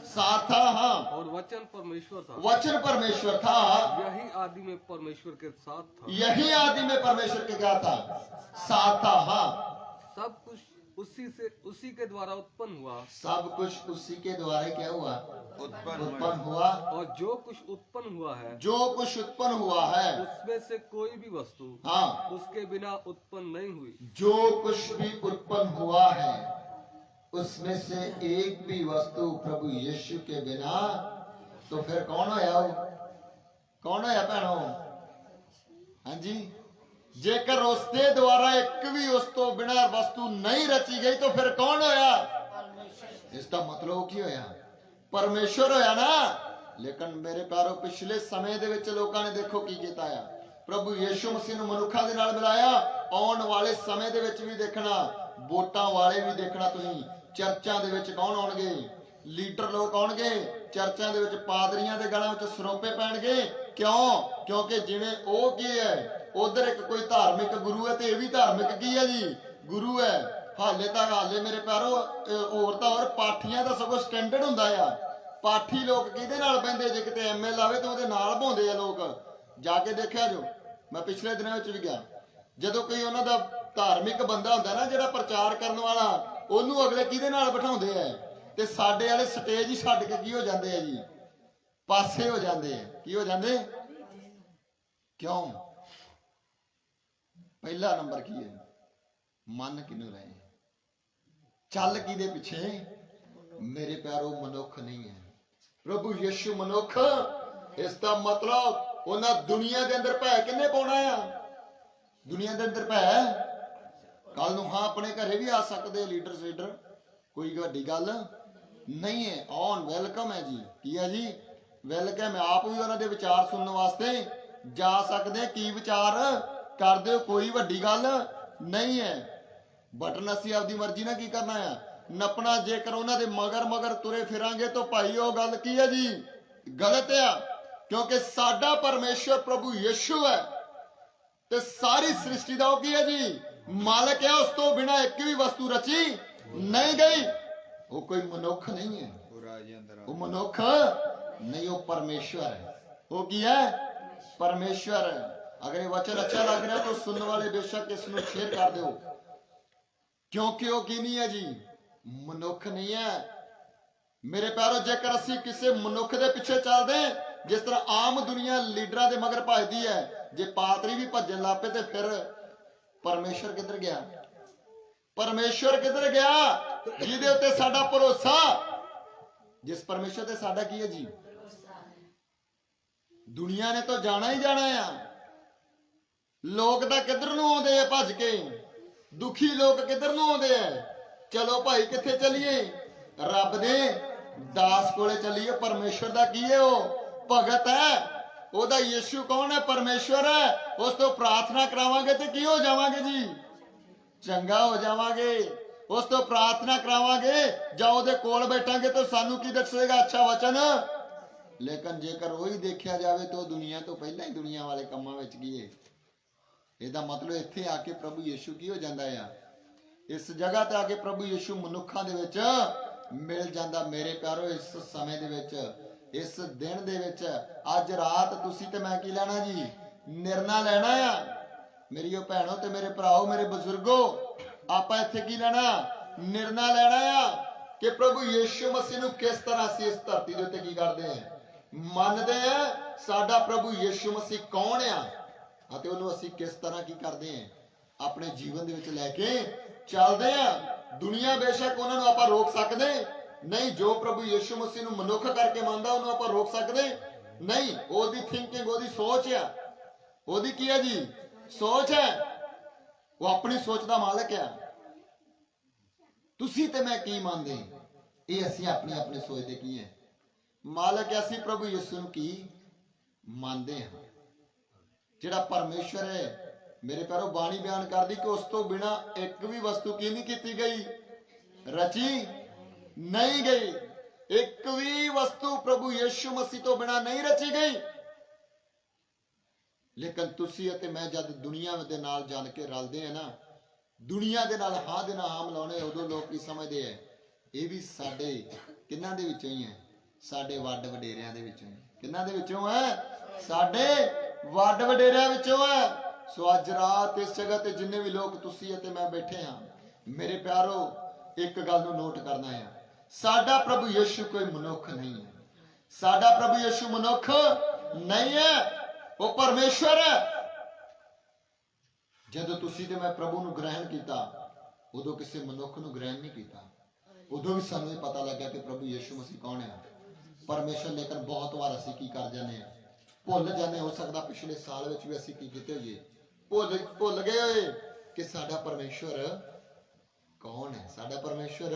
साथ था। हाँ, और वचन परमेश्वर था। वचन परमेश्वर था। यही आदि में परमेश्वर के साथ था। यही आदि में परमेश्वर के क्या था? साथ था। हाँ, सब कुछ उसी के द्वारा उत्पन्न हुआ सब कुछ उसी के द्वारा क्या हुआ? उत्पन्न हुआ। और जो कुछ उत्पन्न हुआ है जो कुछ उत्पन्न हुआ है उसमें से कोई भी वस्तु हाँ, उसके बिना उत्पन्न नहीं हुई। जो कुछ भी उत्पन्न हुआ है उसमें से एक भी वस्तु प्रभु यीशु के बिना तो फिर कौन होया? कौन होया भैनों? हाँ जी, जेकर उसके द्वारा एक भी उस तो बिना वस्तु नहीं रची गई तो फिर कौन होया? इसका मतलब की होया? परमेश्वर होया ना। लेकिन मेरे प्यारो पिछले समय ਦੇ ਵਿੱਚ ਲੋਕਾਂ ਨੇ ਦੇਖੋ ਕੀ ਕੀਤਾ ਆ। ਪ੍ਰਭੂ ਯੀਸ਼ੂ ਮਸੀਹ ਨੂੰ ਮਨੁੱਖਾਂ ਦੇ ਨਾਲ ਮਿਲਾਇਆ। ਆਉਣ ਵਾਲੇ ਸਮੇਂ ਦੇ ਵਿੱਚ ਵੀ ਦੇਖਣਾ, ਵੋਟਾਂ ਵਾਲੇ ਵੀ ਦੇਖਣਾ ਤੁਸੀਂ। ਚਰਚਾਂ ਦੇ ਵਿੱਚ ਕੌਣ ਆਉਣਗੇ? ਲੀਡਰ ਲੋਕ ਆਉਣਗੇ। ਚਰਚਾਂ ਦੇ ਵਿੱਚ ਪਾਦਰੀਆਂ ਦੇ ਗਲਾਂ ਵਿੱਚ ਸਰੋਪੇ ਪੈਣਗੇ। ਕਿਉਂ? ਕਿਉਂਕਿ ਜਿਵੇਂ ਉਹ ਕੀ ਹੈ ਉਧਰ ਇੱਕ ਕੋਈ ਧਾਰਮਿਕ ਗੁਰੂ ਹੈ ਤੇ ਇਹ ਵੀ ਧਾਰਮਿਕ ਕੀ ਹੈ ਜੀ? ਗੁਰੂ ਹੈ। ਹਾਲੇ ਮੇਰੇ ਪਿਆਰੋ ਹੋਰ ਤਾਂ ਹੋਰ ਪਾਠੀਆਂ ਦਾ ਸਗੋਂ ਸਟੈਂਡਰਡ ਹੁੰਦਾ ਆ। ਪਾਠੀ ਲੋਕ ਕਿਹਦੇ ਨਾਲ ਬਹਿੰਦੇ? ਜੇ ਕਿਤੇ ਐਮਐਲ ਆਵੇ ਤਾਂ ਉਹਦੇ ਨਾਲ ਬਹਾਉਂਦੇ ਆ ਲੋਕ। ਜਾ ਕੇ ਦੇਖਿਆ ਜੋ, ਮੈਂ ਪਿਛਲੇ ਦਿਨਾਂ ਵਿੱਚ ਵੀ ਗਿਆ। ਜਦੋਂ ਕੋਈ ਉਹਨਾਂ ਦਾ ਧਾਰਮਿਕ ਬੰਦਾ ਹੁੰਦਾ ਨਾ ਜਿਹੜਾ ਪ੍ਰਚਾਰ ਕਰਨ ਵਾਲਾ, ਉਹਨੂੰ ਅਗਲੇ ਕਿਹਦੇ ਨਾਲ ਬਿਠਾਉਂਦੇ ਆ? ਤੇ ਸਾਡੇ ਵਾਲੇ ਸਟੇਜ ਹੀ ਛੱਡ ਕੇ ਕੀ ਹੋ ਜਾਂਦੇ ਆ ਜੀ? ਪਾਸੇ ਹੋ ਜਾਂਦੇ ਆ। ਕੀ ਹੋ ਜਾਂਦੇ? ਕਿਉਂ? ਪਹਿਲਾ ਨੰਬਰ ਕੀ ਹੈ? ਮੰਨ ਕਿਹਨੂੰ ਰਹੇ? ਚੱਲ ਕਿਹਦੇ ਪਿੱਛੇ? ਮੇਰੇ ਪਿਆਰੋ ਮਨੁੱਖ ਨਹੀਂ ਹੈ। ਪ੍ਰਭੂ ਯੀਸ਼ੂ ਮਨੁੱਖ। ਇਸ ਦਾ ਮਤਲਬ ਉਹਨਾਂ ਦੁਨੀਆ ਦੇ ਅੰਦਰ ਭੈ ਕਿੰਨੇ ਪਾਉਣਾ ਆ? ਦੁਨੀਆ ਦੇ ਅੰਦਰ ਭੈ ਕੱਲ ਨੂੰ ਹਾਂ ਆਪਣੇ ਘਰੇ ਵੀ ਆ ਸਕਦੇ ਲੀਡਰ ਕੋਈ ਵੱਡੀ ਗੱਲ ਨਹੀਂ ਹੈ। ਔਨ ਵੈਲਕਮ ਹੈ ਜੀ। ਕੀ ਹੈ ਜੀ? ਵੈਲਕਮ ਹੈ। ਆਪ ਵੀ ਉਹਨਾਂ ਦੇ ਵਿਚਾਰ ਸੁਣਨ ਵਾਸਤੇ ਜਾ ਸਕਦੇ। ਕੀ ਵਿਚਾਰ ਕਰਦੇ ਹੋ? ਕੋਈ ਵੱਡੀ ਗੱਲ ਨਹੀਂ ਹੈ। ਬਟਨ ਅਸੀਂ ਆਪਦੀ ਮਰਜ਼ੀ ਨਾਲ ਕੀ ਕਰਨਾ ਆ? ਨੱਪਣਾ। ਜੇਕਰ ਉਹਨਾਂ ਦੇ ਮਗਰ ਤੁਰੇ ਫਿਰਾਂਗੇ ਤਾਂ ਭਾਈ ਉਹ ਗੱਲ ਕੀ ਹੈ ਜੀ? ਗਲਤ ਆ। ਕਿਉਂਕਿ ਸਾਡਾ ਪਰਮੇਸ਼ਵਰ ਪ੍ਰਭੂ ਯੀਸ਼ੂ ਹੈ ਤੇ ਸਾਰੀ ਸ੍ਰਿਸ਼ਟੀ ਦਾ ਉਹ ਕੀ ਹੈ ਜੀ? ਮਾਲਕ ਹੈ। ਉਸ ਤੋਂ ਬਿਨਾ ਇੱਕ ਵੀ ਵਸਤੂ ਰਚੀ ਨਹੀਂ ਗਈ। ਉਹ ਕੋਈ ਮਨੁੱਖ ਨਹੀਂ ਹੈ। ਉਹ ਮਨੁੱਖ ਨਹੀਂ, ਉਹ परमेश्वर है। वो की है? परमेश्वर है। अगर ये वचन अच्छा लग रहा है तो सुनने वाले बेशक इसमें शेयर कर दो, क्योंकि वो की नहीं है जी, मनुख नहीं है। मेरे प्यारो, जेकर ਅਸੀਂ ਕਿਸੇ ਮਨੁੱਖ ਦੇ ਪਿੱਛੇ ਚੱਲਦੇ ਜਿਸ ਤਰ੍ਹਾਂ ਆਮ ਦੁਨੀਆ ਲੀਡਰਾਂ ਦੇ ਮਗਰ ਭੱਜਦੀ ਹੈ, ਜੇ ਪਾਤਰੀ ਵੀ ਭੱਜਣ ਲੱਗ ਪਏ ਤੇ ਫਿਰ ਪਰਮੇਸ਼ਰ ਕਿੱਧਰ ਗਿਆ? ਪਰਮੇਸ਼ਰ ਕਿੱਧਰ ਗਿਆ ਜਿਹਦੇ ਉੱਤੇ ਸਾਡਾ ਭਰੋਸਾ? ਜਿਸ ਪਰਮੇਸ਼ਰ ਤੇ ਸਾਡਾ ਕੀ ਹੈ ਜੀ? ਦੁਨੀਆ ਨੇ ਤਾਂ ਜਾਣਾ ਹੀ ਜਾਣਾ ਆ। ਲੋਕ ਤਾਂ ਕਿੱਧਰ ਨੂੰ ਆਉਂਦੇ ਆ ਭੱਜ ਕੇ, ਦੁਖੀ ਲੋਕ ਕਿੱਧਰ ਨੂੰ ਆਉਂਦੇ ਆ? ਚਲੋ ਭਾਈ ਕਿੱਥੇ ਚੱਲੀਏ? ਰੱਬ ਦੇ ਦਾਸ ਕੋਲੇ ਚੱਲੀਏ। ਪਰਮੇਸ਼ਰ ਦਾ ਕੀ ਹੈ? ਉਹ ਭਗਤ ਹੈ। ਉਹਦਾ ਯਿਸੂ ਕੌਣ ਹੈ? ਪਰਮੇਸ਼ਰ ਹੈ। ਉਸ ਤੋਂ ਪ੍ਰਾਰਥਨਾ ਕਰਾਵਾਂਗੇ ਤੇ ਕੀ ਹੋ ਜਾਵਾਂਗੇ ਜੀ? ਚੰਗਾ ਹੋ ਜਾਵਾਂਗੇ। ਉਸ ਤੋਂ ਪ੍ਰਾਰਥਨਾ ਕਰਾਵਾਂਗੇ ਜਾਂ ਉਹਦੇ ਕੋਲ ਬੈਠਾਂਗੇ ਤਾਂ ਸਾਨੂੰ ਕੀ ਦੱਸੇਗਾ? ਅੱਛਾ ਵਚਨ। ਲੇਕਿਨ ਜੇਕਰ ਉਹੀ ਦੇਖਿਆ ਜਾਵੇ ਤਾਂ ਦੁਨੀਆ ਤੋਂ ਪਹਿਲਾਂ ਹੀ ਦੁਨੀਆ ਵਾਲੇ ਕੰਮਾਂ ਵਿੱਚ ਗਏ। ਇਹਦਾ ਮਤਲਬ ਇੱਥੇ ਆ ਕੇ ਪ੍ਰਭੂ ਯਿਸੂ ਕੀ ਹੋ ਜਾਂਦਾ ਆ? ਇਸ ਜਗ੍ਹਾ ਤੇ ਆ ਕੇ ਪ੍ਰਭੂ ਯਿਸੂ ਮਨੁੱਖਾਂ ਦੇ ਵਿੱਚ ਮਿਲ ਜਾਂਦਾ। ਮੇਰੇ ਪਿਆਰੋ, ਇਸ ਸਮੇਂ ਦੇ ਵਿੱਚ, ਇਸ ਦਿਨ ਦੇ ਵਿੱਚ, ਅੱਜ ਰਾਤ ਤੁਸੀਂ ਤੇ ਮੈਂ ਕੀ ਲੈਣਾ ਜੀ? ਨਿਰਣਾ ਲੈਣਾ ਆ। ਮੇਰੀਓ ਭੈਣੋ ਤੇ ਮੇਰੇ ਭਰਾਓ, ਮੇਰੇ ਬਜ਼ੁਰਗੋ, ਆਪਾਂ ਇੱਥੇ ਕੀ ਲੈਣਾ? ਨਿਰਣਾ ਲੈਣਾ ਆ ਕਿ ਪ੍ਰਭੂ ਯਿਸੂ ਮਸੀਹ ਨੂੰ ਕਿਸ ਤਰ੍ਹਾਂ ਅਸੀਂ ਇਸ ਧਰਤੀ ਦੇ ਉੱਤੇ ਕੀ ਕਰਦੇ ਆ? ਮੰਨਦੇ ਆ। ਸਾਡਾ ਪ੍ਰਭੂ ਯਿਸੂ ਮਸੀਹ ਕੌਣ ਆ ਅਤੇ ਉਹਨੂੰ ਅਸੀਂ ਕਿਸ ਤਰ੍ਹਾਂ ਕੀ ਕਰਦੇ ਆ? ਆਪਣੇ ਜੀਵਨ ਦੇ ਵਿੱਚ ਲੈ ਕੇ ਚੱਲਦੇ ਆ। ਦੁਨੀਆ ਬੇਸ਼ੱਕ ਉਹਨਾਂ ਨੂੰ ਆਪਾਂ ਰੋਕ ਸਕਦੇ ਨਹੀਂ। ਜੋ ਪ੍ਰਭੂ ਯਿਸੂ ਮਸੀਹ ਨੂੰ ਮਨੁੱਖ ਕਰਕੇ ਮੰਨਦਾ ਉਹਨੂੰ ਆਪਾਂ ਰੋਕ ਸਕਦੇ ਨਹੀਂ। ਉਹਦੀ ਥਿੰਕਿੰਗ, ਉਹਦੀ ਸੋਚ ਆ। ਉਹਦੀ ਕੀ ਹੈ ਜੀ? ਸੋਚ ਹੈ। ਉਹ ਆਪਣੀ ਸੋਚ ਦਾ ਮਾਲਕ ਆ। ਤੁਸੀਂ ਤੇ ਮੈਂ ਕੀ ਮੰਨਦੇ? ਇਹ ਅਸੀਂ ਆਪਣੀ ਆਪਣੀ ਸੋਚ ਦੇ ਕੀ ਹੈ ਮਾਲਕ ਹੈ। ਅਸੀਂ ਪ੍ਰਭੂ ਯਿਸੂ ਨੂੰ ਕੀ ਮੰਨਦੇ ਹਾਂ? ਜਿਹੜਾ ਪਰਮੇਸ਼ਰ ਹੈ। ਮੇਰੇ ਪਿਆਰੋ, ਬਾਣੀ ਬਿਆਨ ਕਰਦੀ ਕਿ ਉਸ ਤੋਂ ਬਿਨਾ ਇੱਕ ਵੀ ਵਸਤੂ ਕੀ ਨਹੀਂ ਕੀਤੀ ਗਈ? ਰਚੀ ਨਹੀਂ ਗਈ। ਇੱਕ ਵੀ ਵਸਤੂ ਪ੍ਰਭੂ ਯਿਸੂ ਮਸੀਹ ਤੋਂ ਬਿਨਾ ਨਹੀਂ ਰਚੀ ਗਈ। ਲੇਕਿਨ ਤੁਸੀਂ ਅਤੇ ਮੈਂ ਜਦ ਦੁਨੀਆ ਦੇ ਨਾਲ ਜਾਣ ਕੇ ਰਲਦੇ ਆ ਨਾ, ਦੁਨੀਆ ਦੇ ਨਾਲ ਹਾਂ ਦੇ ਨਾਲ ਹਾਂ ਮਿਲਾਉਣੇ, ਉਦੋਂ ਲੋਕ ਕੀ ਸਮਝਦੇ ਆ? ਇਹ ਵੀ ਸਾਡੇ ਕਿਹਨਾਂ ਦੇ ਵਿੱਚੋਂ ਹੀ ਹੈ? ਸਾਡੇ ਵੱਡ ਵਡੇਰਿਆਂ ਦੇ ਵਿੱਚੋਂ ਹੀ। ਕਿਹਨਾਂ ਦੇ ਵਿੱਚੋਂ ਹੈ? ਸਾਡੇ ਵੱਡ ਵਡੇਰਿਆਂ ਵਿੱਚੋਂ ਹੈ। ਸੋ ਅੱਜ ਰਾਤ ਇਸ ਜਗ੍ਹਾ ਤੇ ਜਿੰਨੇ ਵੀ ਲੋਕ ਤੁਸੀਂ ਅਤੇ ਮੈਂ ਬੈਠੇ ਹਾਂ, ਮੇਰੇ ਪਿਆਰੋ, ਇੱਕ ਗੱਲ ਨੂੰ ਨੋਟ ਕਰਨਾ ਹੈ। ਸਾਡਾ ਪ੍ਰਭੂ ਯਿਸੂ ਕੋਈ ਮਨੁੱਖ ਨਹੀਂ ਹੈ। ਸਾਡਾ ਪ੍ਰਭੂ ਯਿਸੂ ਮਨੁੱਖ ਨਹੀਂ ਹੈ। ਉਹ ਪਰਮੇਸ਼ਰ ਹੈ। ਜਦੋਂ ਤੁਸੀਂ ਤੇ ਮੈਂ ਪ੍ਰਭੂ ਨੂੰ ਗ੍ਰਹਿਣ ਕੀਤਾ, ਉਦੋਂ ਕਿਸੇ ਮਨੁੱਖ ਨੂੰ ਗ੍ਰਹਿਣ ਨਹੀਂ ਕੀਤਾ। ਉਦੋਂ ਵੀ ਸਾਨੂੰ ਇਹ ਪਤਾ ਲੱਗਾ ਕਿ ਪ੍ਰਭੂ ਯਿਸੂ ਮਸੀਹ ਕੌਣ ਹੈ? ਪਰਮੇਸ਼ਰ। ਲੇਕਿਨ ਬਹੁਤ ਵਾਰ ਅਸੀਂ ਕੀ ਕਰ ਜਾਂਦੇ ਹਾਂ? ਭੁੱਲ ਜਾਂਦੇ। ਹੋ ਸਕਦਾ ਪਿਛਲੇ ਸਾਲ ਵਿੱਚ ਵੀ ਅਸੀਂ ਕੀ ਕੀਤੇ ਹੋਈਏ? ਭੁੱਲ ਗਏ ਹੋਏ ਕਿ ਸਾਡਾ ਪਰਮੇਸ਼ਰ ਕੌਣ ਹੈ। ਸਾਡਾ ਪਰਮੇਸ਼ਰ,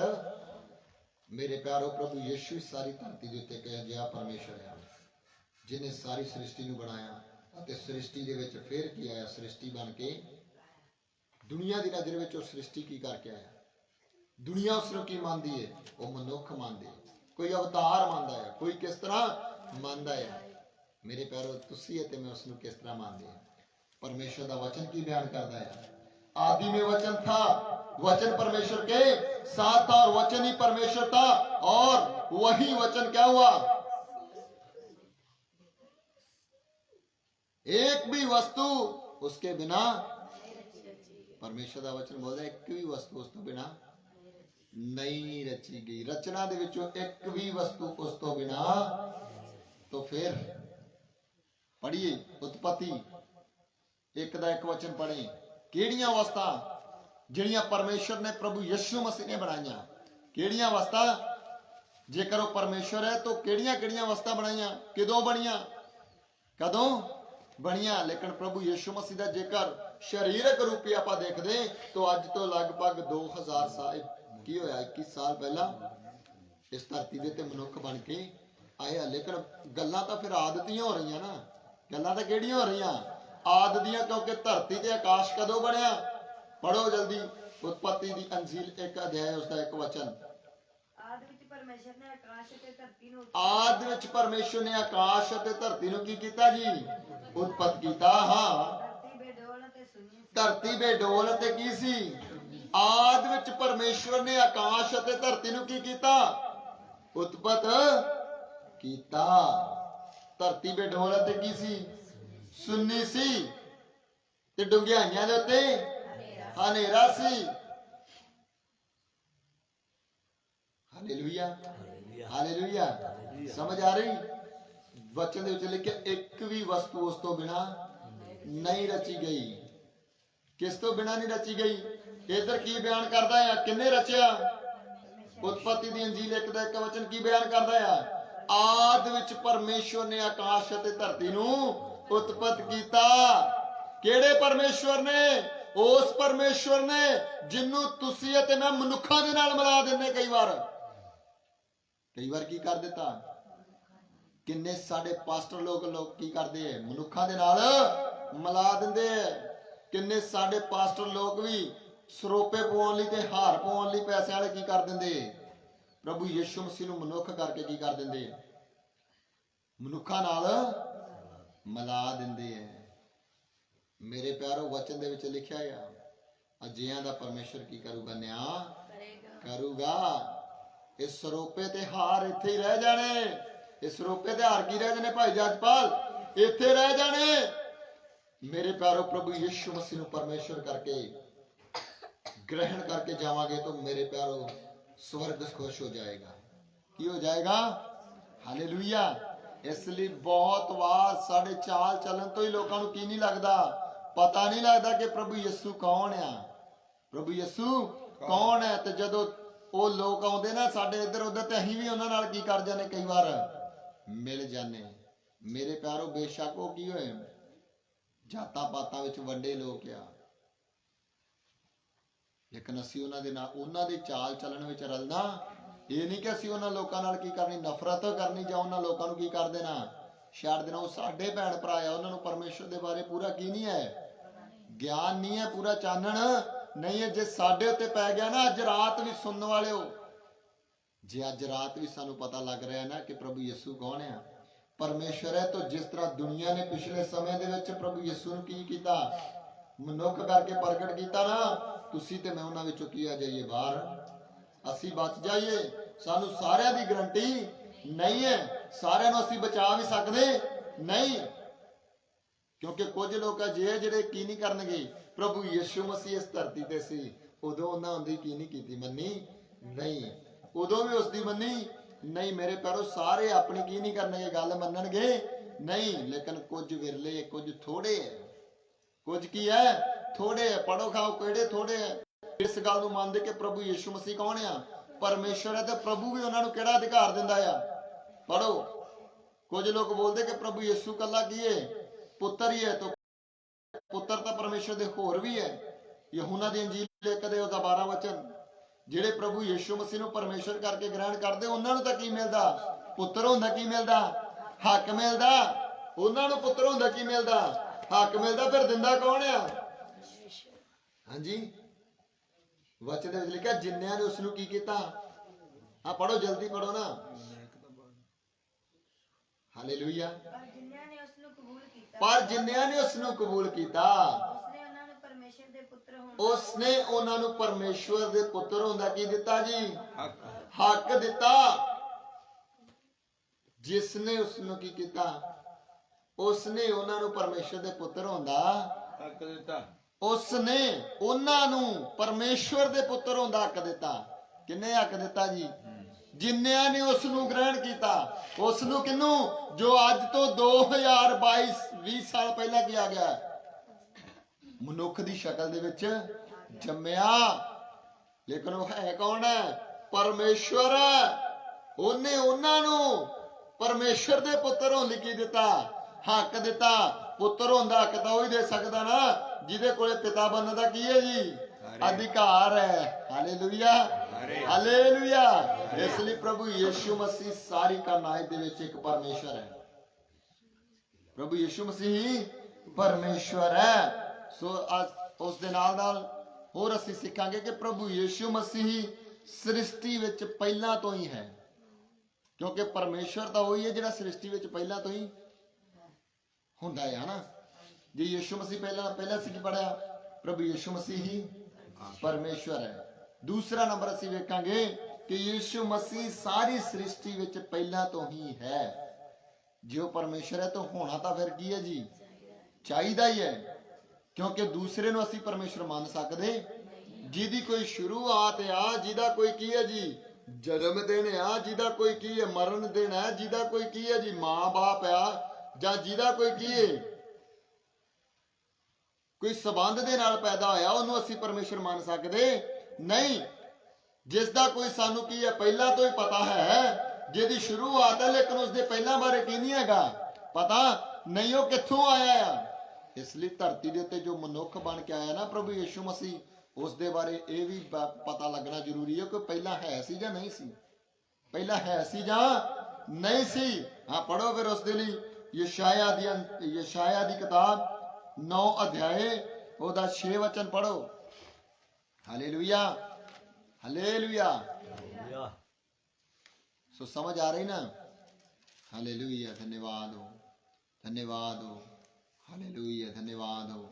ਮੇਰੇ ਪਿਆਰੋ, ਪ੍ਰਭੂ ਯਿਸੂ ਸਾਰੀ ਧਰਤੀ ਦੇ ਉੱਤੇ ਇੱਕ ਅਜਿਹਾ ਪਰਮੇਸ਼ਰ ਹੈ ਜਿਹਨੇ ਸਾਰੀ ਸ੍ਰਿਸ਼ਟੀ ਨੂੰ ਬਣਾਇਆ ਅਤੇ ਸ੍ਰਿਸ਼ਟੀ ਦੇ ਵਿੱਚ ਫਿਰ ਕੀ ਆਇਆ? ਸ੍ਰਿਸ਼ਟੀ ਬਣ ਕੇ ਦੁਨੀਆ ਦੀ ਨਜ਼ਰ ਵਿੱਚ ਉਹ ਸ੍ਰਿਸ਼ਟੀ ਕੀ ਕਰਕੇ ਆਇਆ? ਦੁਨੀਆ ਉਸ ਨੂੰ ਕੀ ਮੰਨਦੀ ਹੈ? ਉਹ ਮਨੁੱਖ ਮੰਨਦੇ। ਕੋਈ ਅਵਤਾਰ ਮੰਨਦਾ ਹੈ, ਕੋਈ ਕਿਸ ਤਰ੍ਹਾਂ ਮੰਨਦਾ ਹੈ। ਮੇਰੇ ਪਿਆਰੋ, ਤੁਸੀਂ ਅਤੇ ਮੈਂ ਉਸ ਨੂੰ ਕਿਸ ਤਰ੍ਹਾਂ ਮੰਨਦੇ ਹਾਂ? परमेश्वर का वचन की बयान करता है? आदि में वचन था, वचन परमेश्वर के साथ था और वचन ही परमेश्वर था और वही वचन क्या हुआ? एक भी वस्तु उसके बिना, परमेश्वर का वचन बोल रहा है, एक भी वस्तु उस तो बिना नहीं रची गई। रचना दे विचों एक भी वस्तु उस तो बिना। तो फिर पढ़िए उत्पत्ति एक दा एक वचन पढ़े, केड़ियां वस्तां जिहड़ियां परमेश्वर ने प्रभु यीशु मसीह ने बनाईयां? केड़ियां वस्तां? जेकर वो परमेश्वर है तो केड़ियां वस्तां बनाईयां? किदों बणियां? कदों बणियां? लेकिन प्रभु यीशु मसीह दा जेकर शरीरक रूपी आपां देखदे तो अज तो लगभग 2000 साल की होया 21 साल पहला इस धरती दे ते मनुख बन के आया। लेकिन गल्लां तां फिर आदतियां हो रही ना। गल्लां तां केड़ियां हो रही? आदतियां, क्योंकि धरती ते आकाश कदों बनया? पढ़ो जल्दी उत्पत्ति दी अंजील 1 अध्याय उसका 1 वचन। आदि विच परमेश्वर ने आकाश ते धरती नूं आदि विच परमेश्वर ने आकाश ते धरती नूं की कीता जी? उत्पत्त कीता। हां, धरती बेडोल ते की सी? आदि विच परमेश्वर ने आकाश ते धरती नूं की कीता? ਉਤਪਤ ਕੀਤਾ। ਧਰਤੀ ਬੇਡੋਲ ਅਤੇ ਕੀ ਸੀ? ਸੁੰਨੀ ਸੀ, ਤੇ ਡੁੰਗਿਆਈਆਂ ਦੇ ਉੱਤੇ ਹਨੇਰਾ ਸੀ। Hallelujah, hallelujah. ਸਮਝ ਆ ਰਹੀ? ਵਚਨ ਦੇ ਵਿੱਚ ਲਿਖਿਆ ਇੱਕ ਵੀ ਵਸਤੂ ਉਸ ਤੋਂ ਬਿਨਾ ਨਹੀਂ ਰਚੀ ਗਈ। ਕਿਸ ਤੋਂ ਬਿਨਾ ਨਹੀਂ ਰਚੀ ਗਈ? ਇਧਰ ਕੀ ਬਿਆਨ ਕਰਦਾ ਆ? ਕਿੰਨੇ ਰਚਿਆ? ਉਤਪਤੀ ਦੀ ਅੰਜੀਲ 1 ਦਾ 1 ਵਚਨ ਕੀ ਬਿਆਨ ਕਰਦਾ ਆ? ਆਦਿ ਵਿੱਚ ਪਰਮੇਸ਼ਵਰ ਨੇ ਆਕਾਸ਼ ਅਤੇ ਧਰਤੀ ਨੂੰ ਉਤਪਤ ਕੀਤਾ। ਕਿਹੜੇ ਪਰਮੇਸ਼ਵਰ ਨੇ? ਉਸ ਪਰਮੇਸ਼ਵਰ ਨੇ ਜਿਹਨੂੰ ਤੁਸੀਂ ਅਤੇ ਮੈਂ ਮਨੁੱਖਾਂ ਦੇ ਨਾਲ ਮਿਲਾ ਦਿੰਦੇ। ਕਈ ਵਾਰ ਕੀ ਕਰ ਦਿੱਤਾ? ਕਿੰਨੇ ਸਾਡੇ ਪਾਸਟਰ ਲੋਕ ਕੀ ਕਰਦੇ ਆ? ਮਨੁੱਖਾਂ ਦੇ ਨਾਲ ਮਿਲਾ ਦਿੰਦੇ ਆ। ਕਿੰਨੇ ਸਾਡੇ ਪਾਸਟਰ ਲੋਕ ਵੀ ਸਰੋਪੇ ਪਵਾਉਣ ਲਈ ਤੇ ਹਾਰ ਪਵਾਉਣ ਲਈ ਪੈਸੇ ਵਾਲੇ ਕੀ ਕਰ ਦਿੰਦੇ? ਪ੍ਰਭੂ ਯਿਸੂ ਮਸੀਹ ਨੂੰ ਮਨੁੱਖ ਕਰਕੇ ਕੀ ਕਰ ਦਿੰਦੇ? ਮਨੁੱਖਾਂ ਨਾਲ ਮਿਲਾ ਦਿੰਦੇ ਆ। ਮੇਰੇ ਪਿਆਰੋ, ਵਚਨ ਦੇ ਵਿੱਚ ਲਿਖਿਆ ਆ, ਅਜਿਹਿਆਂ ਦਾ ਪਰਮੇਸ਼ਰ ਕੀ ਕਰੂਗਾ? ਨਿਆਂ ਕਰੂਗਾ। ਇਹ ਸਰੋਪੇ ਤੇ ਹਾਰ ਇੱਥੇ ਹੀ ਰਹਿ ਜਾਣੇ। ਇਹ ਸਰੋਪੇ ਤੇ ਹਾਰ ਕੀ ਰਹਿ ਜਾਣੇ ਭਾਈ ਜਸਪਾਲ? ਇੱਥੇ ਰਹਿ ਜਾਣੇ। ਮੇਰੇ ਪਿਆਰੋ, ਪ੍ਰਭੂ ਯਿਸੂ ਮਸੀਹ ਨੂੰ ਪਰਮੇਸ਼ਰ ਕਰਕੇ ग्रहण करके जावांगे तो मेरे प्यारो स्वर्ग खुश हो जाएगा। की हो जाएगा? हालेलुया। इसलिए बहुत बार साडे चाल चलन तो ही लोगों को की नहीं लगता, पता नहीं लगता कि प्रभु यीशु कौन है। प्रभु यीशु कौन है? तो जदों वो लोग आउंदे ना साडे इधर उधर, ते असीं भी उन्हां नाल की कर जाने, कई बार मिल जाने। मेरे प्यारो, बेशक वो की होए जातां पातां विच वड्डे लोग आ, लेकिन असी उन्हां दे चाल चलन विच रलना। ये नहीं कि असी उन्हां लोकां नाल की करनी, नफरत करनी जां उन्हां लोकां नूं की कर देना, छड्ड देना। वो साडे भैण भरा आ, उन्हां नूं परमेश्वर दे बारे पूरा की नहीं है, ज्ञान नहीं है, पूरा चानण नहीं है। जे साडे उत्ते पै गया ना, अज रात भी सुनने वाले हो, जे अज रात भी सानूं पता लग रहा है ना कि प्रभु यीशु कौन है, परमेश्वर है, तो जिस तरह दुनिया ने पिछले समय दे विच प्रभु यीशु नूं की कीता, मनुख करके प्रगट किया ना, तुसी ते मैं उन्हां विचों की आ जाइए बाहर, असी बच जाइए। सानू सारियां दी गारंटी नहीं है, सारियां नूं असी बचा भी सकदे नहीं, क्योंकि कुछ लोग अजिहे जिहड़े की नहीं करनगे। प्रभु यीशु मसीह इस धरती ते सी, उदों उन्हां उहदी की नहीं कीती, मन्नी नहीं, उदों भी उसदी मन्नी नहीं। मेरे प्यारो, सारे अपनी की नहीं करनगे, गल मन्नणगे नहीं, लेकिन कुछ विरले, कुछ थोड़े है, कुछ की है थोड़े है। पढ़ो खाओ केड़े थोड़े है? इस गल नूं मनदे कि प्रभु यीशु मसीह कौन है? परमेश्वर है, तो प्रभु भी उन्हां नूं केड़ा अधिकार दिंदा है? पढ़ो। कुछ लोग बोलते कि प्रभु यीशु कल्ला की है? पुत्र ही है। तो पुत्र तो परमेश्वर दे होर भी है। यूहन्ना दी अंजील 1 दे 12 वचन, जिहड़े प्रभु यीशु मसीह नूं परमेश्वर करके ग्रहण करदे, उन्हां नूं तां की मिलदा? पुत्र हुंदा। की मिलदा? हक मिलदा। उन्हां नूं पुत्र हुंदा की मिलदा? हक मिलदा। फिर दिंदा कौन है? हाँ जी, वचन दे विच लिखिआ, जिन्नियां ने उसनूं की कीता। हाँ पढ़ो, जल्दी पढ़ो ना। हालेलुया। पर जिन्नियां ने उसनूं कबूल कीता, पर जिन्नियां ने उसनूं कबूल कीता, उसने उन्हां नूं परमेश्वर दे पुत्र होण, उसने उन्हां नूं परमेश्वर दे पुत्र होंदा की दिता जी? हक दिता। जिसने उसनूं की कीता, उसने उन्हां नूं परमेश्वर दे पुत्र होंदा हक दिता। उसने उन्हां नूं परमेश्वर दे पुत्र होंदा हक दिता। किन्ने हक दिता जी? जिन्नियां ने उसनूं ग्रहण किया। उसनूं किनू? जो अज तो 2022 साल पहला किया गया, मनुख दी शक्ल दे विच जम्मिया, लेकिन वो है कौन है? परमेश्वर। उन्हें उन्हां नूं परमेश्वर दे पुत्र होण लई की दिता? हक दिता। पुत्र होंदा हक तां ओही दे सकदा ना जिहदे कोले पिता बनने दा की है जी? अधिकार है। Hallelujah, hallelujah. इसलिए प्रभु यीशु मसीह सारी कायनात दे विच एक परमेश्वर है। प्रभु यीशु मसीह ही परमेश्वर है। सो उस दे नाल नाल होर असीं सिखांगे कि प्रभु यीशु मसीह सृष्टि विच पहला तो ही है, क्योंकि परमेश्वर तो वही है जिहड़ा सृष्टि विच पहला तो ही हुंदा है ना। जे यीशु मसीह पहला सी की पढ़िया, प्रभु यीशु मसीह ही परमेश्वर है। दूसरा नंबर असीं वेखांगे ਕਿ ਯਿਸੂ ਮਸੀਹ ਸਾਰੀ ਸ੍ਰਿਸ਼ਟੀ ਵਿੱਚ ਪਹਿਲਾਂ ਤੋਂ ਹੀ ਹੈ। ਜੇ ਉਹ ਪਰਮੇਸ਼ਰ ਹੈ ਤਾਂ ਹੋਣਾ ਤਾਂ ਫਿਰ ਕੀ ਹੈ ਜੀ, ਚਾਹੀਦਾ ਹੀ ਹੈ, ਕਿਉਂਕਿ ਦੂਸਰੇ ਨੂੰ ਅਸੀਂ ਪਰਮੇਸ਼ਰ ਮੰਨ ਸਕਦੇ ਜਿਹਦੀ ਕੋਈ ਸ਼ੁਰੂਆਤ ਆ, ਜਿਹਦਾ ਕੋਈ ਕੀ ਹੈ ਜੀ ਜਨਮ ਦਿਨ ਆ, ਜਿਹਦਾ ਕੋਈ ਕੀ ਹੈ ਮਰਨ ਦਿਨ ਹੈ, ਜਿਹਦਾ ਕੋਈ ਕੀ ਹੈ ਜੀ ਮਾਂ-ਬਾਪ ਆ, ਜਾਂ ਜਿਹਦਾ ਕੋਈ ਕੀ ਹੈ ਕੋਈ ਸਬੰਧ ਦੇ ਨਾਲ ਪੈਦਾ ਹੋਇਆ, ਉਹਨੂੰ ਅਸੀਂ ਪਰਮੇਸ਼ਰ ਮੰਨ ਸਕਦੇ ਨਹੀਂ। ਜਿਸ ਦਾ ਕੋਈ ਸਾਨੂੰ ਕੀ ਹੈ ਪਹਿਲਾਂ ਤੋਂ ਹੀ ਪਤਾ ਹੈ, ਜਿਹਦੀ ਸ਼ੁਰੂਆਤ ਹੈ ਲੇਕਿਨ ਉਸਦੇ ਪਹਿਲਾਂ ਬਾਰੇ ਕੀ ਨਹੀਂ ਹੈਗਾ ਪਤਾ, ਨਹੀਂ ਉਹ ਕਿੱਥੋਂ ਆਇਆ ਆ। ਇਸ ਲਈ ਧਰਤੀ ਦੇ ਉੱਤੇ ਜੋ ਮਨੁੱਖ ਬਣ ਕੇ ਆਇਆ ਨਾ ਪ੍ਰਭੂ ਯਿਸੂ ਮਸੀਹ, ਉਸ ਦੇ ਬਾਰੇ ਇਹ ਵੀ ਪਤਾ ਲੱਗਣਾ ਜ਼ਰੂਰੀ ਹੈ ਕਿ ਪਹਿਲਾਂ ਹੈ ਸੀ ਜਾਂ ਨਹੀਂ ਸੀ, ਪਹਿਲਾਂ ਹੈ ਸੀ ਜਾਂ ਨਹੀਂ ਸੀ। ਹਾਂ ਪੜੋ ਫਿਰ ਉਸ ਦੇ ਲਈ ਯਸ਼ਾਇਆ ਦੀ ਕਿਤਾਬ 9 ਅਧਿਆਏ ਉਹਦਾ 6 ਵਚਨ ਪੜੋ। Hallelujah, hallelujah. ਸੋ ਸਮਝ ਆ ਰਹੀ ਨਾ? ਹਾਲੇਲੂਇਆ, ਧੰਨਵਾਦ ਹੋ, ਧੰਨਵਾਦ ਹੋ, ਹਾਲੇਲੂਇਆ, ਧੰਨਵਾਦ ਹੋ।